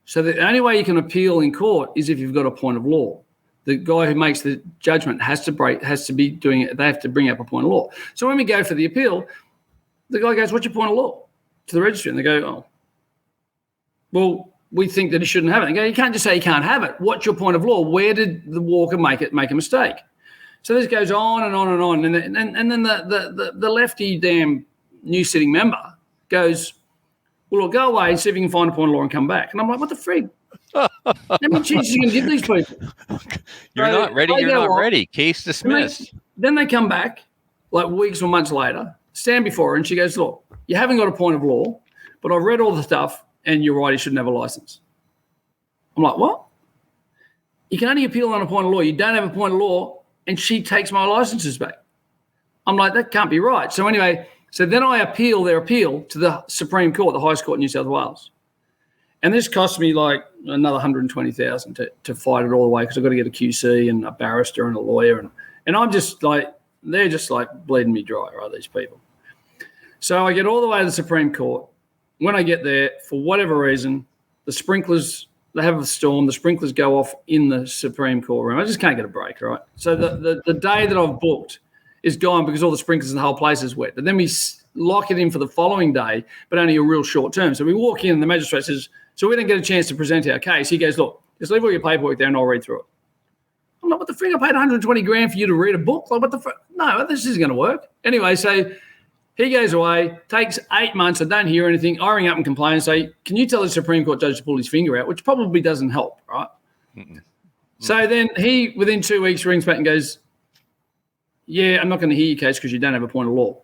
So the only way you can appeal in court is if you've got a point of law. The guy who makes the judgment has to be doing it. They have to bring up a point of law. So when we go for the appeal, the guy goes, "What's your point of law?" to the registry, and they go, "Oh, well, we think that he shouldn't have it." They go, "You can't just say you can't have it. What's your point of law? Where did the walker make a mistake?" So this goes on and on and on, and then the lefty damn new sitting member goes, "Well, look, go away and see if you can find a point of law and come back." And I'm like, "What the frig? How many chances are you going to give these people?" You're not ready. You're not ready. Case dismissed. Then they come back like weeks or months later, stand before her, and she goes, "Look, you haven't got a point of law, but I've read all the stuff, and you're right, you shouldn't have a license." I'm like, "What? You can only appeal on a point of law. You don't have a point of law, and she takes my licenses back." I'm like, "That can't be right." So anyway, then I appeal their appeal to the Supreme Court, the highest court in New South Wales. And this cost me like another 120,000 to fight it all the way, because I've got to get a QC and a barrister and a lawyer. And I'm just like, they're just like bleeding me dry, right, these people. So I get all the way to the Supreme Court. When I get there, for whatever reason, the sprinklers, they have a storm, the sprinklers go off in the Supreme Court room. I just can't get a break, right? So the day that I've booked is gone because all the sprinklers in the whole place is wet. And then we lock it in for the following day, but only a real short term. So we walk in and the magistrate says, "So we don't get a chance to present our case." He goes, "Look, just leave all your paperwork there and I'll read through it." I'm like, "What the frig? I paid 120 grand for you to read a book? Like, what the frig? No, this isn't going to work." Anyway, so he goes away, takes 8 months. I don't hear anything. I ring up and complain and say, "Can you tell the Supreme Court judge to pull his finger out?" Which probably doesn't help, right? Mm-mm. So then he, within 2 weeks, rings back and goes, "Yeah, I'm not going to hear your case because you don't have a point of law."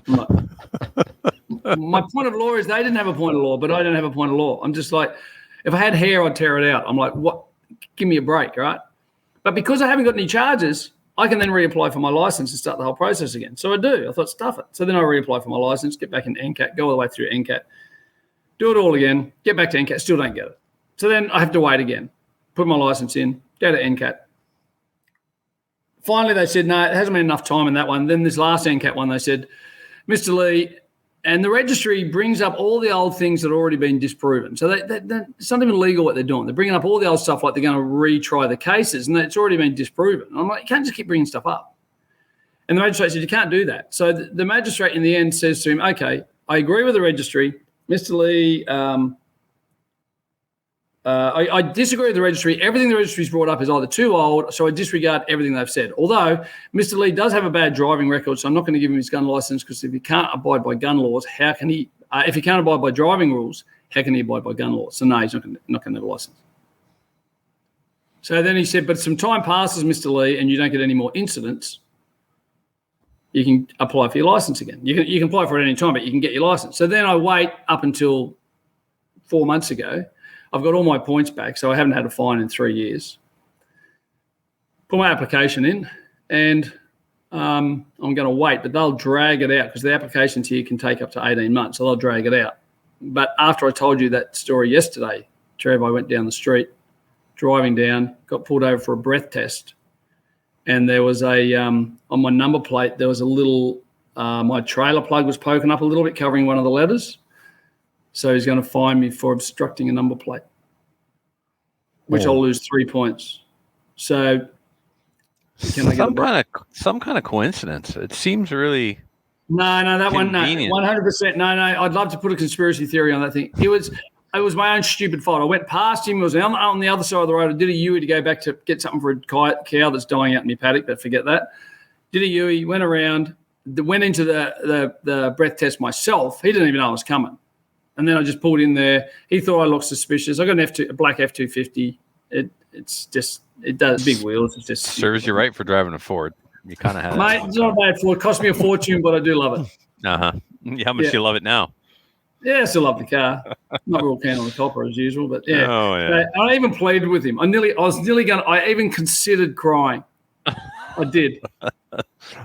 I'm like, my point of law is they didn't have a point of law, but I don't have a point of law. I'm just like, if I had hair, I'd tear it out. I'm like, what? Give me a break, right? But because I haven't got any charges, I can then reapply for my license and start the whole process again. So I do. I thought, stuff it. So then I reapply for my license, get back into NCAT, go all the way through NCAT, do it all again, get back to NCAT, still don't get it. So then I have to wait again, put my license in, go to NCAT. Finally, they said, "No, it hasn't been enough time in that one." Then this last NCAT one, they said, "Mr. Lee," and the registry brings up all the old things that have already been disproven. So it's not even legal what they're doing. They're bringing up all the old stuff like they're going to retry the cases, and it's already been disproven. And I'm like, you can't just keep bringing stuff up. And the magistrate said, "You can't do that." So the magistrate in the end says to him, "Okay, I agree with the registry. Mr. Lee, I disagree with the registry. Everything the registry's brought up is either too old, so I disregard everything they've said. Although Mr. Lee does have a bad driving record, so I'm not going to give him his gun license, because if he can't abide by gun laws, how can he? If he can't abide by driving rules, how can he abide by gun laws? So no, he's not going to have a license." So then he said, "But some time passes, Mr. Lee, and you don't get any more incidents. You can apply for your license again. You can apply for it any time, but you can get your license." So then I wait up until 4 months ago. I've got all my points back, so I haven't had a fine in 3 years. Put my application in, and I'm going to wait, but they'll drag it out because the applications here can take up to 18 months, so they'll drag it out. But after I told you that story yesterday, Trev, I went down the street, driving down, got pulled over for a breath test, and there was on my number plate, there was a little, my trailer plug was poking up a little bit, covering one of the letters. So he's going to fine me for obstructing a number plate, which I'll lose 3 points. So can I get some kind of coincidence? It seems really that convenient. one, no, 100%. No, I'd love to put a conspiracy theory on that thing. It was my own stupid fault. I went past him. It was on the other side of the road. I did a U-turn to go back to get something for a cow that's dying out in my paddock, but forget that. Did a U-turn, went around, went into the breath test myself. He didn't even know I was coming. And then I just pulled in there. He thought I looked suspicious. I got a black F-250. It does big wheels. It just serves you right for driving a Ford. You kind of have, mate. It's not a bad Ford. It cost me a fortune, but I do love it. How much do you love it now? Yeah, I still love the car. Not real keen on the copper as usual, but yeah. Oh yeah. I even pleaded with him. I even considered crying. I did.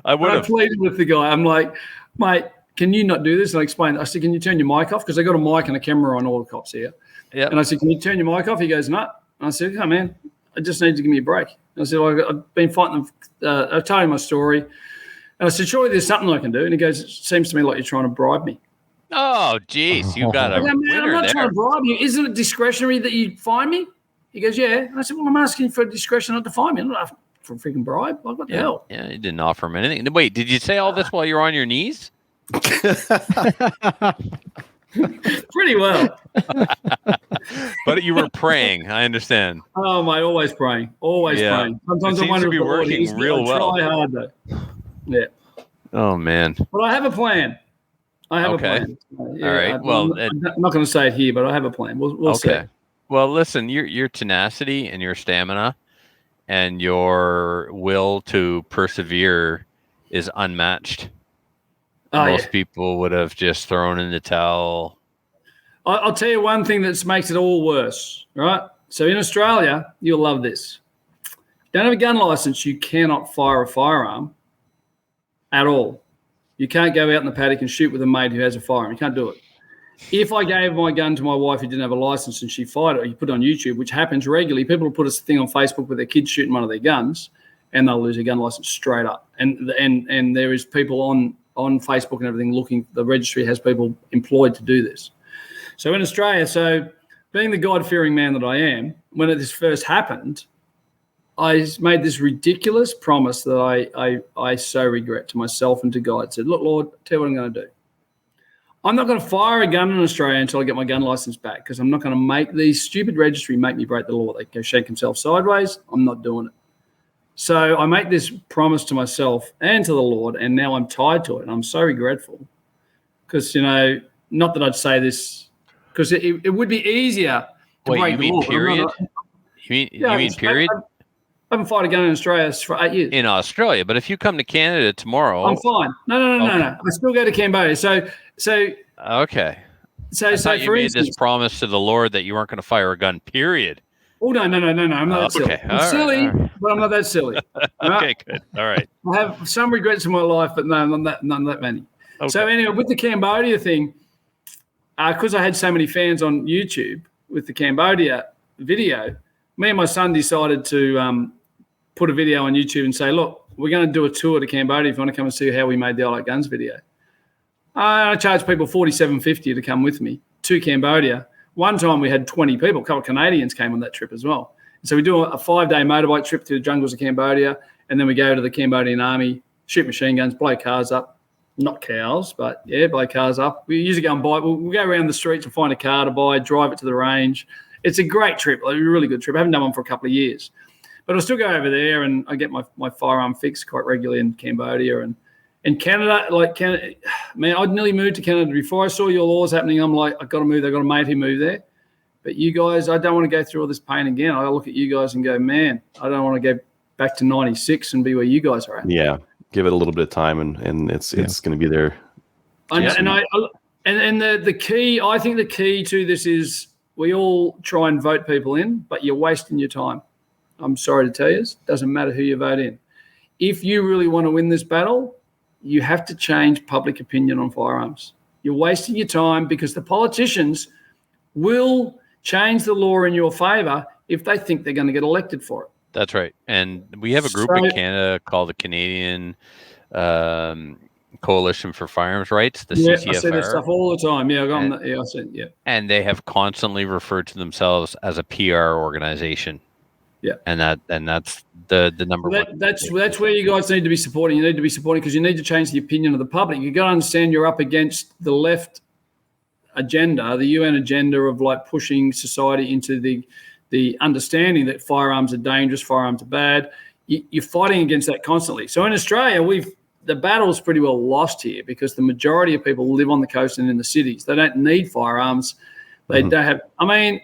I would have. I pleaded with the guy. I'm like, "Mate, can you not do this?" And I explained. I said, "Can you turn your mic off?" Because they got a mic and a camera on all the cops here. Yeah. And I said, "Can you turn your mic off?" He goes, "No." And I said, "Oh, man, I just need to give me a break." And I said, "I've been fighting them." I told him my story. And I said, surely there's something I can do. And he goes, it seems to me like you're trying to bribe me. Oh, geez, you got a I go, man, I'm winner not there. trying to bribe you. Isn't it discretionary that you fine me? He goes, yeah. And I said, well, I'm asking for discretion not to fine me. I'm not asking for a freaking bribe. Like, what the hell? Yeah, you didn't offer him anything. Wait, did you say all this while you're on your knees? Pretty well. But you were praying. I understand. Oh, mate, always praying. Always Yeah. praying. Sometimes It I seems wonder to be if the Lord working hears me. real I well. try hard, though. Yeah. Oh, man. But I have a plan. I have Okay. a plan. All right. Well, I'm not going to say it here, but I have a plan. We'll see. okay. Well, listen, your tenacity and your stamina and your will to persevere is unmatched. Oh, Most people would have just thrown in the towel. I'll tell you one thing that makes it all worse, right? So in Australia, you'll love this. If you don't have a gun license, you cannot fire a firearm at all. You can't go out in the paddock and shoot with a mate who has a firearm. You can't do it. If I gave my gun to my wife who didn't have a license and she fired it, or you put it on YouTube, which happens regularly, people will put a thing on Facebook with their kids shooting one of their guns and they'll lose their gun license straight up. And there is people on Facebook and everything looking, the registry has people employed to do this. So in Australia, being the God-fearing man that I am, when this first happened, I made this ridiculous promise that I so regret to myself and to God. I said, look, Lord, tell you what I'm going to do. I'm not going to fire a gun in Australia until I get my gun license back, because I'm not going to make these stupid registry make me break the law. They go shake themselves sideways. I'm not doing it. So I make this promise to myself and to the Lord, and now I'm tied to it. And I'm so regretful because, not that I'd say this, because it would be easier to Wait, break you the mean law. period? You mean period? I haven't fired a gun in Australia for 8 years. In Australia, but if you come to Canada tomorrow, I'm fine. No. I still go to Cambodia. So okay. So I thought you for made instance, this promise to the Lord that you weren't going to fire a gun. Period. Oh no! I'm not that silly. Okay. I'm All right, silly, all right. but I'm not that silly. Okay, good. All right. I have some regrets in my life, but no, none that many. Okay. So anyway, with the Cambodia thing, because I had so many fans on YouTube with the Cambodia video, me and my son decided to put a video on YouTube and say, look, we're going to do a tour to Cambodia if you want to come and see how we made the I Like Guns video. I charged people $47.50 to come with me to Cambodia. One time we had 20 people. A couple of Canadians came on that trip as well. So we do a 5-day motorbike trip through the jungles of Cambodia, and then we go to the Cambodian army, shoot machine guns, blow cars up. Not cows, but yeah, blow cars up. We usually go and buy. We'll go around the streets and find a car to buy, drive it to the range. It's a great trip, a really good trip. I haven't done one for a couple of years. But I'll still go over there and I get my firearm fixed quite regularly in Cambodia. And Canada, man, I'd nearly moved to Canada. Before I saw your laws happening, I'm like, I've got to move. I've got a mate who moved there. But you guys, I don't want to go through all this pain again. I look at you guys and go, man, I don't want to go back to 96 and be where you guys are at. Yeah. Give it a little bit of time and it's going to be there. And the key, I think the key to this is we all try and vote people in, but you're wasting your time. I'm sorry to tell you, it doesn't matter who you vote in. If you really want to win this battle, you have to change public opinion on firearms. You're wasting your time because the politicians will change the law in your favor if they think they're going to get elected for it. That's right. And we have a group in Canada called the Canadian Coalition for Firearms Rights, the Ccfr. I see that stuff all the time. I see it. Yeah. And they have constantly referred to themselves as a PR organization. Yeah. And that's the number one. That's where you guys need to be supporting. You need to be supporting because you need to change the opinion of the public. You've got to understand you're up against the left agenda, the UN agenda of pushing society into the understanding that firearms are dangerous, firearms are bad. You're fighting against that constantly. So in Australia, the battle's pretty well lost here because the majority of people live on the coast and in the cities. They don't need firearms. They don't have. I mean,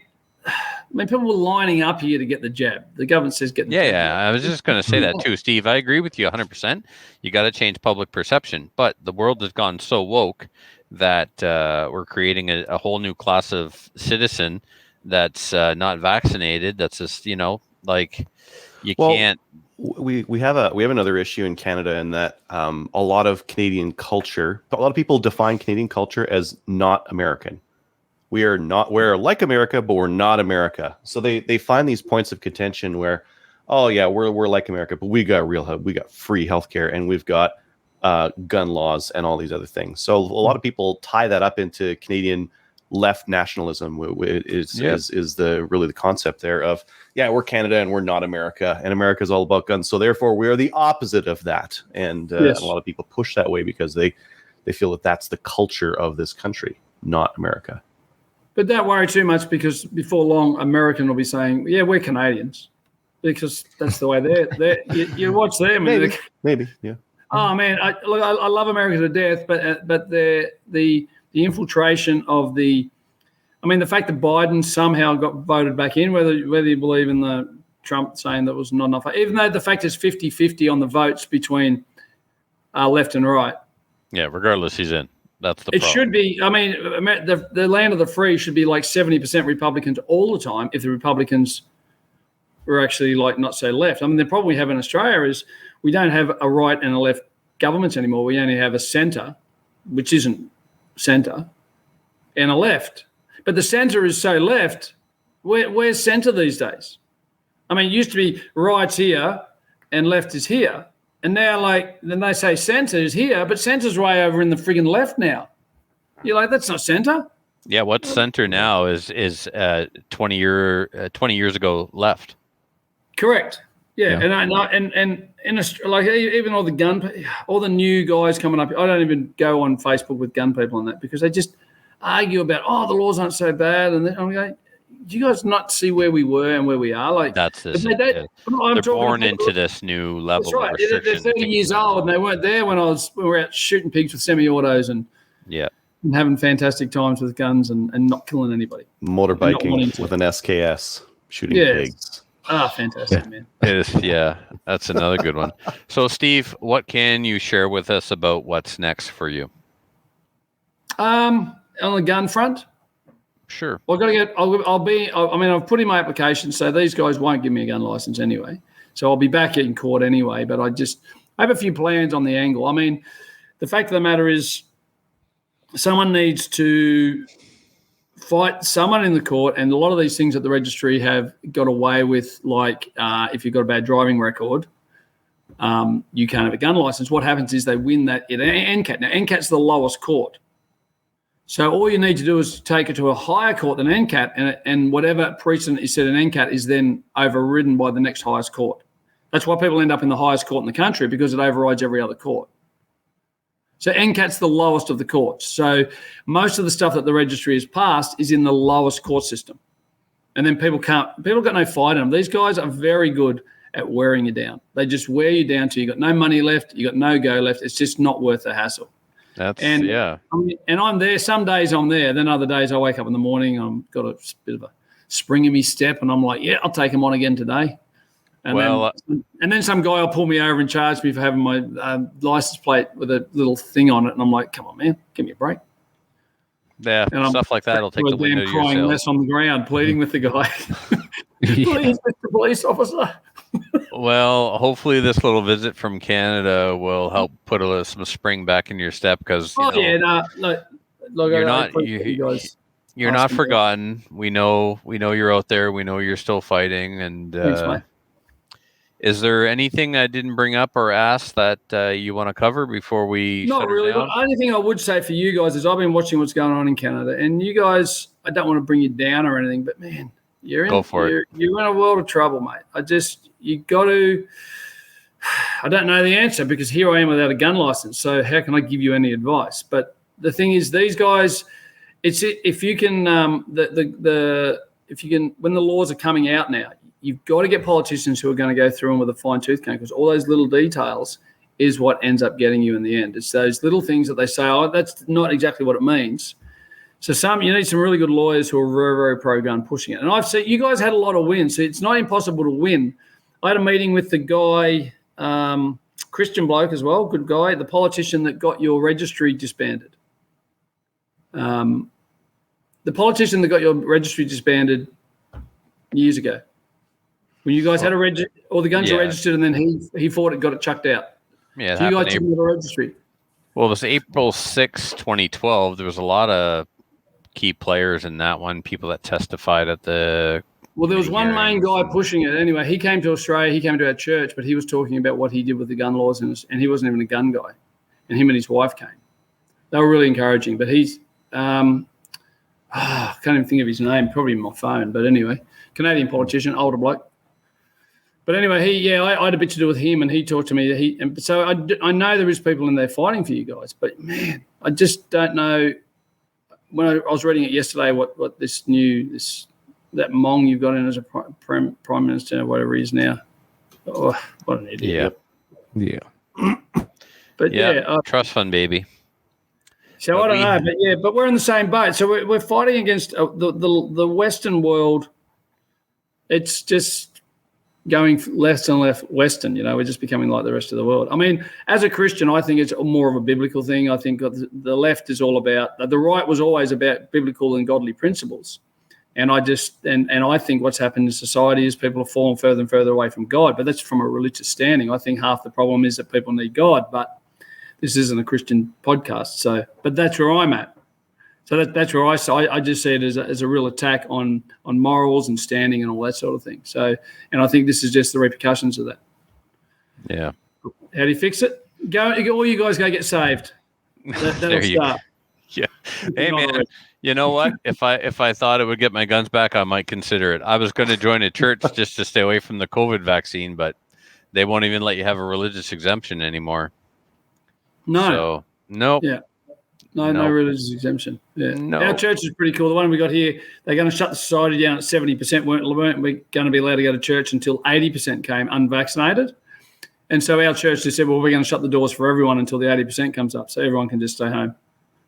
people were lining up here to get the jab. The government says get the jab. Yeah. I was just going to say that too, Steve. I agree with you 100%. You got to change public perception, but the world has gone so woke that we're creating a whole new class of citizen that's not vaccinated. That's just can't. We have another issue in Canada in that a lot of Canadian culture, a lot of people define Canadian culture as not American. We're like America, but we're not America. So they find these points of contention where, oh yeah, we're like America, but we got free healthcare and we've got gun laws and all these other things. So a lot of people tie that up into Canadian left nationalism. Is the concept there of, we're Canada and we're not America, and America is all about guns, so therefore we are the opposite of that. And a lot of people push that way because they feel that that's the culture of this country, not America. But don't worry too much, because before long, American will be saying, we're Canadians, because that's the way they're. You watch them. Maybe, yeah. Oh man, I love America to death, but the infiltration of the fact that Biden somehow got voted back in, whether you believe in the Trump saying that was not enough, even though the fact is 50-50 on the votes between left and right. Yeah, regardless, he's in. That's the problem. Should be. The land of the free should be like 70% Republicans all the time. If the Republicans were actually not so left. The problem we have in Australia is we don't have a right and a left governments anymore. We only have a centre, which isn't centre, and a left. But the centre is so left. Where's centre these days? It used to be right's here and left is here. And now, then they say centre is here, but centre's way over in the friggin' left now. You're like, that's not centre. Yeah, what's centre now is 20 years ago left. Correct. Yeah. And in even all the new guys coming up, I don't even go on Facebook with gun people on that, because they just argue about, the laws aren't so bad, and then I'm going, do you guys not see where we were and where we are? That's this. They're born into this new level. That's right. They're 30 years old, and they weren't there when we were out shooting pigs with semi-autos and having fantastic times with guns and not killing anybody. Motorbiking with an SKS, shooting pigs. Fantastic, man. That's another good one. So, Steve, what can you share with us about what's next for you? On the gun front? Sure. I've put in my application, so these guys won't give me a gun license anyway. So I'll be back in court anyway, but I have a few plans on the angle. The fact of the matter is someone needs to fight someone in the court, and a lot of these things at the registry have got away with, if you've got a bad driving record, you can't have a gun license. What happens is they win that at NCAT. Now, NCAT's the lowest court. So all you need to do is take it to a higher court than NCAT, and whatever precedent is set in NCAT is then overridden by the next highest court. That's why people end up in the highest court in the country, because it overrides every other court. So NCAT's the lowest of the courts. So most of the stuff that the registry has passed is in the lowest court system. And then people got no fight in them. These guys are very good at wearing you down. They just wear you down till you got no money left, you got no go left. It's just not worth the hassle. And I'm there. Some days I'm there. Then other days I wake up in the morning, I've got a bit of a spring in my step, and I'm like, I'll take them on again today. And then some guy will pull me over and charge me for having my license plate with a little thing on it, and I'm like, come on, man, give me a break. Yeah, and stuff like that will take the wind out of your crying sails. less on the ground, pleading with the guy. Please, Mr. Police Officer. Well, hopefully this little visit from Canada will help put some spring back in your step, because you're not forgotten. We know you're out there. We know you're still fighting. And thanks, mate. Is there anything I didn't bring up or ask that you want to cover before we? Not really. The only thing I would say for you guys is I've been watching what's going on in Canada, and you guys, I don't want to bring you down or anything, but man, you're in a world of trouble, mate. You got to. I don't know the answer, because here I am without a gun license. So how can I give you any advice? But the thing is, these guys, if you can, when the laws are coming out now, you've got to get politicians who are going to go through them with a fine tooth comb, because all those little details is what ends up getting you in the end. It's those little things that they say, that's not exactly what it means. So you need some really good lawyers who are very, very pro-gun pushing it. And I've seen you guys had a lot of wins. So it's not impossible to win. I had a meeting with the guy, Christian bloke as well, good guy, the politician that got your registry disbanded. The politician that got your registry disbanded years ago. When you guys had all the guns were registered, and then he fought it, got it chucked out. Yeah, so you guys didn't have a registry. Well, it was April 6, 2012. There was a lot of key players in that one, people that testified at the. Well, there was one main guy pushing it. Anyway, he came to Australia. He came to our church, but he was talking about what he did with the gun laws, and he wasn't even a gun guy. and him and his wife came. They were really encouraging. But he's I can't even think of his name, probably in my phone. But anyway, Canadian politician, older bloke. But anyway, I had a bit to do with him, and he talked to me. So I know there is people in there fighting for you guys, but man, I just don't know. When I was reading it yesterday, what that Mong you've got in as a prime minister, whatever he is now. Oh, what an idiot! Yeah. But trust fund baby. So I don't know, but we're in the same boat. So we're fighting against the Western world. It's just going left and left Western. We're just becoming like the rest of the world. I mean, as a Christian, I think it's more of a biblical thing. I think the left is all about the right was always about biblical and godly principles. And I think what's happened in society is people have fallen further and further away from God. But that's from a religious standing. I think half the problem is that people need God, but this isn't a Christian podcast, but that's where I'm at. So that's where I just see it as a real attack on morals and standing and all that sort of thing. So, and I think this is just the repercussions of that. Yeah. How do you fix it? All you guys go get saved. That'll start. Yeah. Hey man, you know what? If I thought it would get my guns back, I might consider it. I was going to join a church just to stay away from the COVID vaccine, but they won't even let you have a religious exemption anymore. No. So, nope. Yeah. No religious exemption. Yeah. No. Our church is pretty cool. The one we got here, they're going to shut the society down at 70%. We're going to be allowed to go to church until 80% came unvaccinated. And so our church just said, well, we're going to shut the doors for everyone until the 80% comes up, so everyone can just stay home,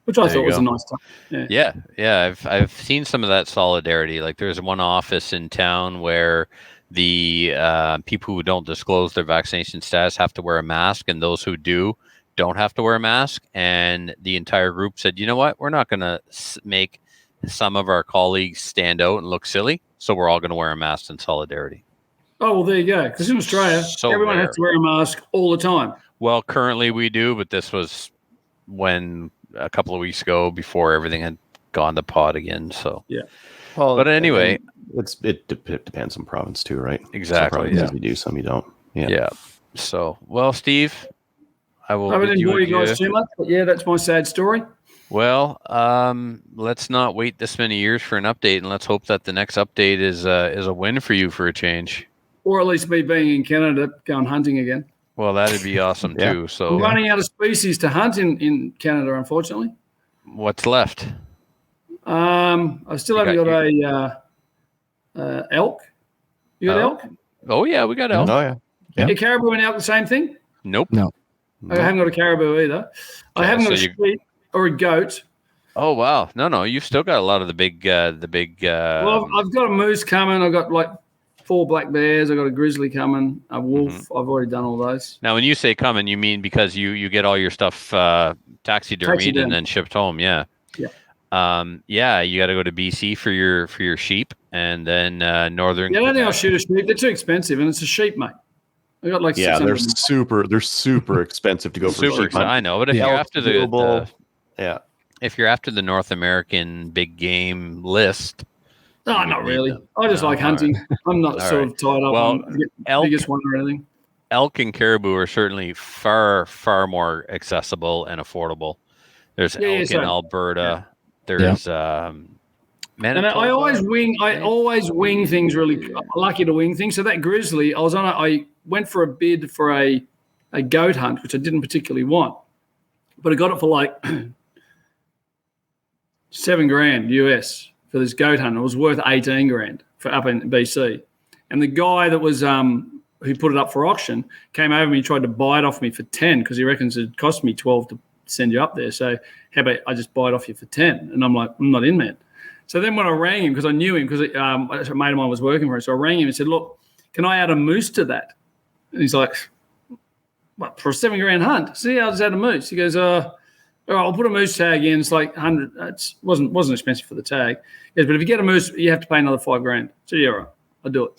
which I thought was a nice time. Yeah. I've seen some of that solidarity. Like there's one office in town where the people who don't disclose their vaccination status have to wear a mask, and those who do don't have to wear a mask. And the entire group said, you know what, we're not going to make some of our colleagues stand out and look silly, so we're all going to wear a mask in solidarity. Oh, well, there you go. Because in Australia, everyone has to wear a mask all the time. Well, currently we do, but this was when a couple of weeks ago, before everything had gone to pot again. So yeah. Well, but anyway, it depends on province too, right? Exactly. Some you do, some you don't. Yeah. So, well, Steve, I didn't bore you guys too much, but yeah, that's my sad story. Well, let's not wait this many years for an update, and let's hope that the next update is a win for you for a change. Or at least me being in Canada, going hunting again. Well, that'd be awesome too. So I'm running out of species to hunt in Canada, unfortunately. What's left? I still haven't got a elk. You got elk? Oh yeah, we got elk. Oh yeah. Caribou and elk the same thing? Nope. No. I haven't got a caribou either. I haven't got a sheep or a goat. Oh wow, no, you've still got a lot of the big. Well, I've got a moose coming. I've got like 4 black bears. I've got a grizzly coming. A wolf. Mm-hmm. I've already done all those. Now, when you say coming, you mean because you get all your stuff taxidermied and then shipped home? Yeah. Yeah. You got to go to BC for your sheep, and then northern. Yeah, I don't think I'll shoot a sheep. They're too expensive, and it's a sheep, mate. I got like they're super expensive to go for sheep. I know, but if you're after if you're after the North American big game list, no, not really. I just like hunting. Right. I'm not sort of tied up on the biggest one or anything. Elk and caribou are certainly far more accessible and affordable. There's elk in Alberta. There's and I always wing things really. I'm lucky to wing things. So that grizzly, I went for a bid for a goat hunt, which I didn't particularly want, but I got it for like $7,000 US for this goat hunt. It was worth $18,000 for up in BC. And the guy that was who put it up for auction came over me and tried to buy it off me for 10 because he reckons it cost me 12 to send you up there. So how about I just buy it off you for 10? And I'm like, I'm not in, man. So then when I rang him, because I knew him, because a mate of mine was working for him, so I rang him and said, look, can I add a moose to that? And he's like, what, for a $7,000 hunt? See, I'll just add a moose. He goes, all right, I'll put a moose tag in. It's like 100. It wasn't expensive for the tag. He goes, but if you get a moose, you have to pay another $5,000. So yeah, all right, I'll do it.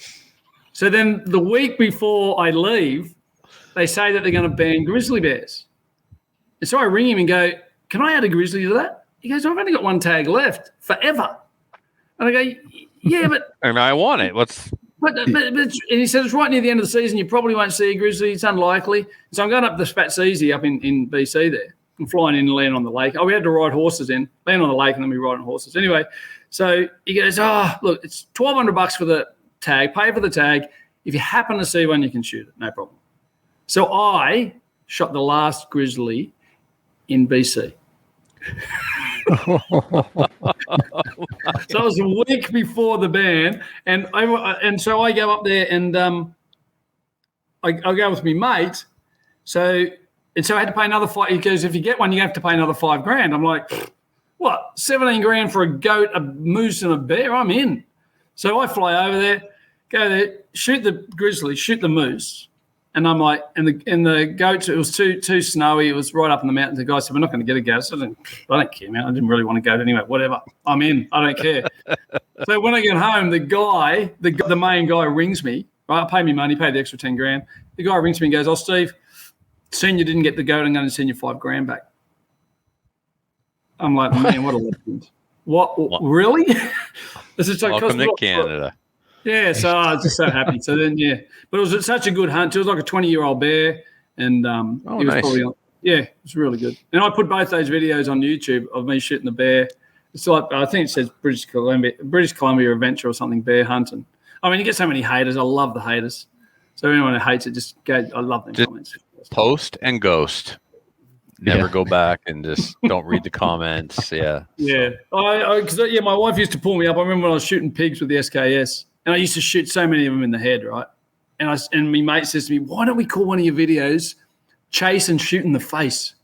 So then the week before I leave, they say that they're going to ban grizzly bears. And so I ring him and go, can I add a grizzly to that? He goes, I've only got one tag left forever. And I go, yeah, but... and I want it. and he said it's right near the end of the season. You probably won't see a grizzly. It's unlikely. So I'm going up the Spatsizi up in BC there. I'm flying in and land on the lake. Oh, we had to ride horses in, land on the lake, and then we ride on horses. Anyway, so he goes, look, it's $1,200 for the tag. Pay for the tag. If you happen to see one, you can shoot it. No problem. So I shot the last grizzly in BC. So it was a week before the ban, and so I go up there and I go with my mate. So I had to pay another $5. He goes, if you get one, you have to pay another $5,000. I'm like, what? $17,000 for a goat, a moose, and a bear? I'm in. So I fly over there, go there, shoot the grizzly, shoot the moose. And I'm like, and the goats, it was too snowy. It was right up in the mountains. The guy said, we're not going to get a goat. So I don't care, man. I didn't really want to go anyway. Whatever. I'm in. I don't care. So when I get home, the main guy rings me. Right? I pay me money, pay the extra $10,000. The guy rings me and goes, Steve, seeing you didn't get the goat, I'm going to send you $5,000 back. I'm like, man, what a legend. What? Really? This is like, welcome to Canada. Yeah, so I was just so happy. So then, but it was such a good hunt. It was like a 20-year-old bear, and he was nice. It was really good. And I put both those videos on YouTube of me shooting the bear. It's like, I think it says British Columbia Adventure or something, bear hunting. I mean, you get so many haters. I love the haters. So anyone who hates it, just go. I love them comments. Post and ghost. Never go back and just don't read the comments. Yeah. Yeah. Because my wife used to pull me up. I remember when I was shooting pigs with the SKS. And I used to shoot so many of them in the head, right? And my mate says to me, why don't we call one of your videos Chase and Shoot in the Face?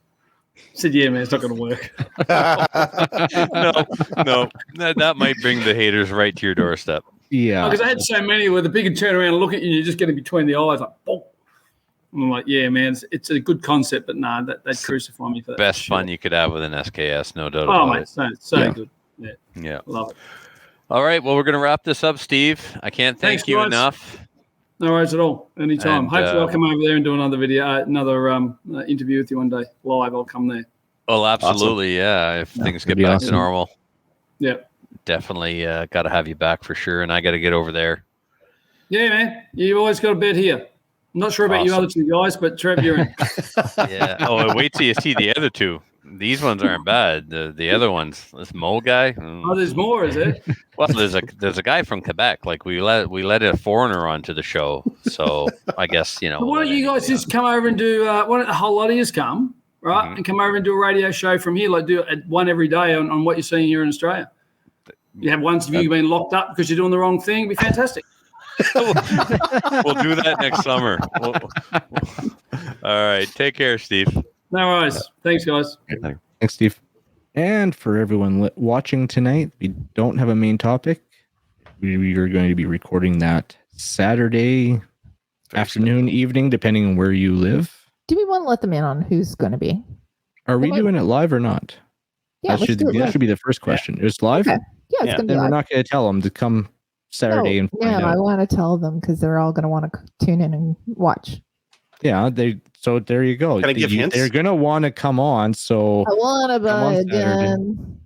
I said, yeah, man, it's not going to work. No. That might bring the haters right to your doorstep. Yeah. Because I had so many where the pig would turn around and look at you and you're just getting between the eyes like, boom. I'm like, yeah, man, it's a good concept, but nah, they'd crucify me for that. Best fun you could have with an SKS, no doubt about about it. Oh, mate, so good. Yeah. Love it. All right, well, we're going to wrap this up, Steve. I can't thank you enough. No worries at all. Anytime. And, hopefully I'll come over there and do another video, another interview with you one day. Live, I'll come there. Oh, absolutely, awesome. Yeah. If things get back to normal. Yeah. Definitely got to have you back for sure, and I got to get over there. Yeah, man. You've always got a bed here. I'm not sure about you other two guys, but Trev, you're in. Yeah. Oh, wait till you see the other two. These ones aren't bad. The other ones, this mole guy. Oh, there's more, is there? Well, there's a guy from Quebec. Like we let a foreigner onto the show, so I guess Why don't you guys just come over and do? Why don't a whole lot of you come, right, and come over and do a radio show from here? Like do one every day on what you're seeing here in Australia. You have once of you been locked up because you're doing the wrong thing. It'd be fantastic. We'll do that next summer. All right, take care, Steve. No worries. Thanks, guys. Thanks, Steve. And for everyone watching tonight, we don't have a main topic. We are going to be recording that Saturday afternoon, evening, depending on where you live. Do we want to let them in on who's going to be? Are we doing it live or not? Yeah, that should be the first question. It's live? Okay. Yeah, it's going to be live. live. We're not going to tell them to come Saturday and find out. I want to tell them because they're all going to want to tune in and watch. Yeah, so there you go. Can I give hints? They're going to want to come on, so I want to buy a gun.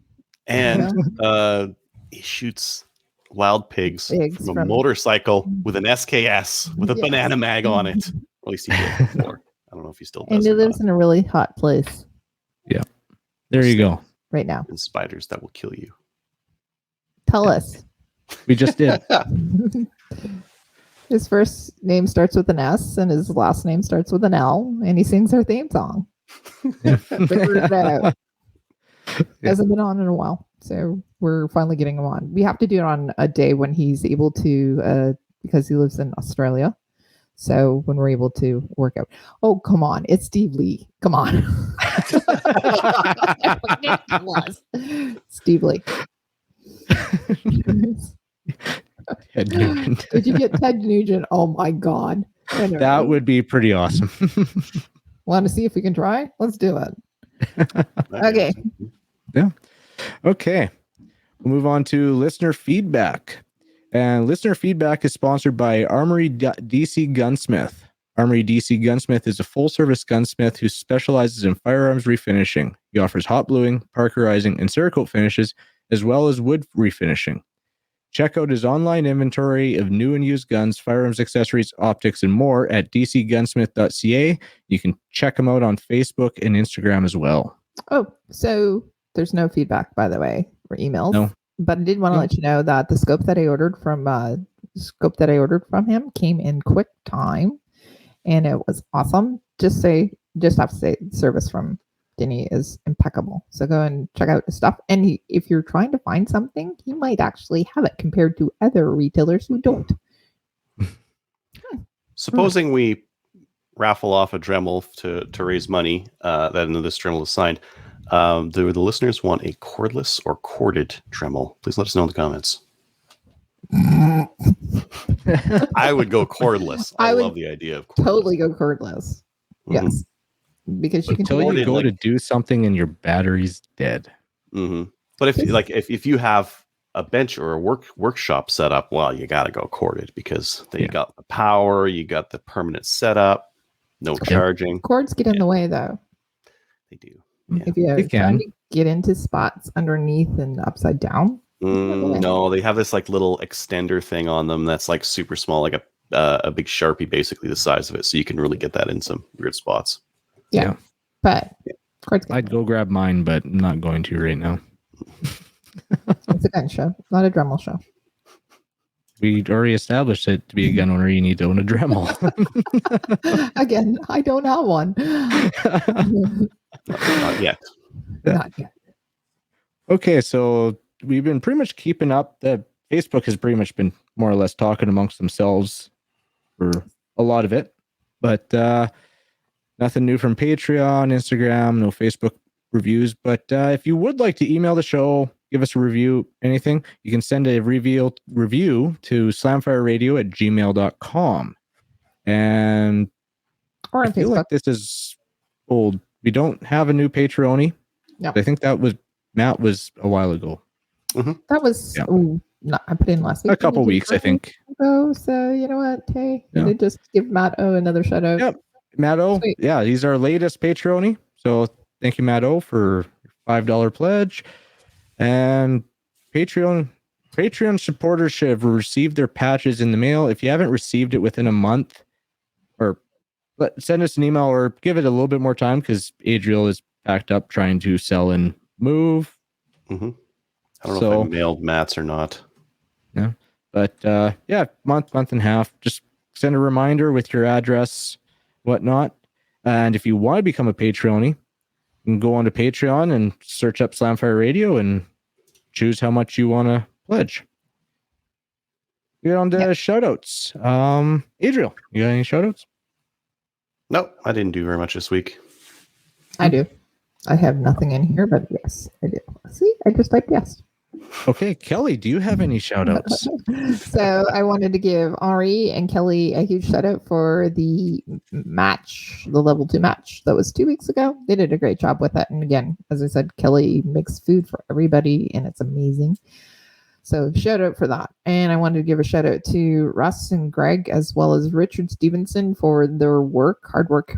And he shoots wild pigs from a motorcycle with an SKS with a banana mag on it. At least he did before. I don't know if he still does. And he lives in a really hot place. Yeah. There you go. Right now. And spiders that will kill you. Tell us. We just did. His first name starts with an S and his last name starts with an L, and he sings our theme song. Hasn't been on in a while, so we're finally getting him on. We have to do it on a day when he's able to, because he lives in Australia. So when we're able to work out. Oh, come on. It's Steve Lee. Come on. Steve Lee. Ted Nugent. Did you get Ted Nugent? Oh my God. That would be pretty awesome. Want to see if we can try? Let's do it. Okay. Yeah. Okay. We'll move on to listener feedback. And listener feedback is sponsored by Armory DC Gunsmith. Armory DC Gunsmith is a full-service gunsmith who specializes in firearms refinishing. He offers hot bluing, parkerizing, and Cerakote finishes, as well as wood refinishing. Check out his online inventory of new and used guns, firearms, accessories, optics, and more at dcgunsmith.ca. You can check him out on Facebook and Instagram as well. Oh, so there's no feedback, by the way, or emails. No. But I did want to let you know that the scope that I ordered from him came in quick time, and it was awesome. Just have to say, the service from Denny is impeccable. So go and check out his stuff. And if you're trying to find something, he might actually have it compared to other retailers who don't. Supposing we raffle off a Dremel to raise money, that this Dremel is signed. Do the listeners want a cordless or corded Dremel? Please let us know in the comments. I would go cordless. I love the idea of cordless. Totally go cordless. Yes. Because you can until you go to do something and your battery's dead. But if you have a bench or a workshop set up, well, you got to go corded because you got the power, you got the permanent setup, no charging. Cords get in the way though. They do. Yeah. If you're trying to get into spots underneath and upside down. No, they have this like little extender thing on them that's like super small, like a big Sharpie, basically the size of it, so you can really get that in some weird spots. Yeah. But I'd go grab mine, but I'm not going to right now. It's a gun show, not a Dremel show. We already established that to be a gun owner, you need to own a Dremel. Again, I don't have one. Not yet. Not yet. Okay, so we've been pretty much keeping up. The Facebook has pretty much been more or less talking amongst themselves for a lot of it, but nothing new from Patreon, Instagram, no Facebook reviews. But if you would like to email the show, give us a review, anything, you can send a review to slamfireradio@gmail.com. And or on I feel Facebook. like this is old. We don't have a new Patreon. No. I think that was Matt was a while ago. That was I put in last week. A couple weeks, I think. Oh, so you know what? Hey, you just give Matt O another shout out. Yep. Matt O. Sweet. Yeah, he's our latest Patreon. So thank you, Matt O, for your $5 pledge. And Patreon supporters should have received their patches in the mail. If you haven't received it within a month, or send us an email or give it a little bit more time because Adriel is packed up trying to sell and move. I don't know if I mailed Matt's or not. Yeah. But month and a half. Just send a reminder with your address, whatnot. And if you want to become a Patreon, you can go onto Patreon and search up Slamfire Radio and choose how much you want to pledge. Get on to shout outs. Adriel, you got any shout outs? Nope, I didn't do very much this week. I do. I have nothing in here, but yes, I do. See, I just typed yes. Okay, Kelly, do you have any shout outs? So I wanted to give Ari and Kelly a huge shout out for the match, the level 2 match that was 2 weeks ago. They did a great job with it. And again, as I said, Kelly makes food for everybody and it's amazing. So shout out for that. And I wanted to give a shout out to Russ and Greg, as well as Richard Stevenson for their hard work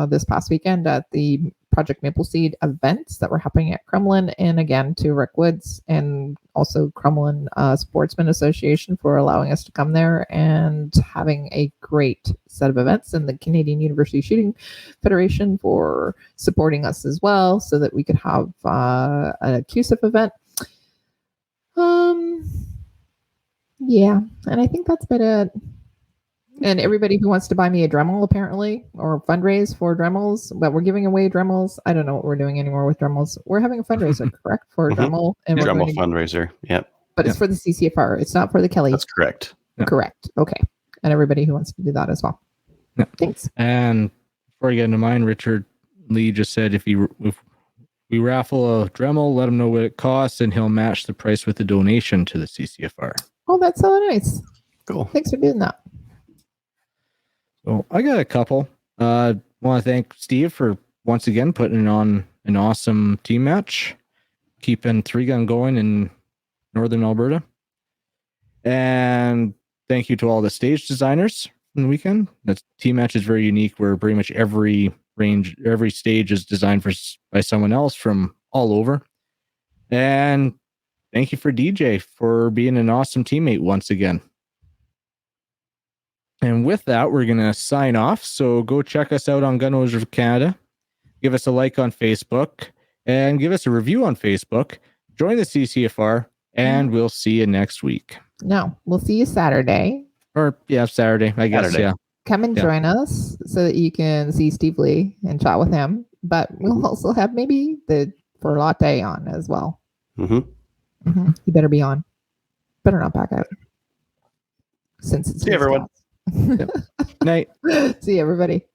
this past weekend at the Project Maple Seed events that were happening at Kremlin. And again, to Rick Woods and also Kremlin Sportsman Association for allowing us to come there and having a great set of events, and the Canadian University Shooting Federation for supporting us as well so that we could have a Ccfr event. Yeah, and I think that's about it. And everybody who wants to buy me a Dremel, apparently, or fundraise for Dremels, but we're giving away Dremels. I don't know what we're doing anymore with Dremels. We're having a fundraiser, correct, for a Dremel? And Dremel fundraiser, yep. But it's for the Ccfr. It's not for the Kelly. That's correct. Yeah. Correct. Okay. And everybody who wants to do that as well. Yeah. Thanks. And before I get into mine, Richard Lee just said if we raffle a Dremel, let him know what it costs, and he'll match the price with a donation to the Ccfr. Oh, that's so nice. Cool. Thanks for doing that. So I got a couple. Want to thank Steve for once again putting on an awesome team match, keeping 3-gun going in Northern Alberta. And thank you to all the stage designers from the weekend. That team match is very unique, where pretty much every stage is designed by someone else from all over. And thank you for DJ for being an awesome teammate once again. And with that, we're going to sign off. So go check us out on Gun Owners of Canada. Give us a like on Facebook and give us a review on Facebook. Join the CCFR, and we'll see you next week. No, we'll see you Saturday. Or, yeah, Saturday, I guess. Saturday. Yeah. Come and Yeah. join us so that you can see Steve Lee and chat with him. But we'll also have maybe the Fur-Latte on as well. Mm-hmm. He better be on. Better not back out. Since it's See everyone. Night. See everybody.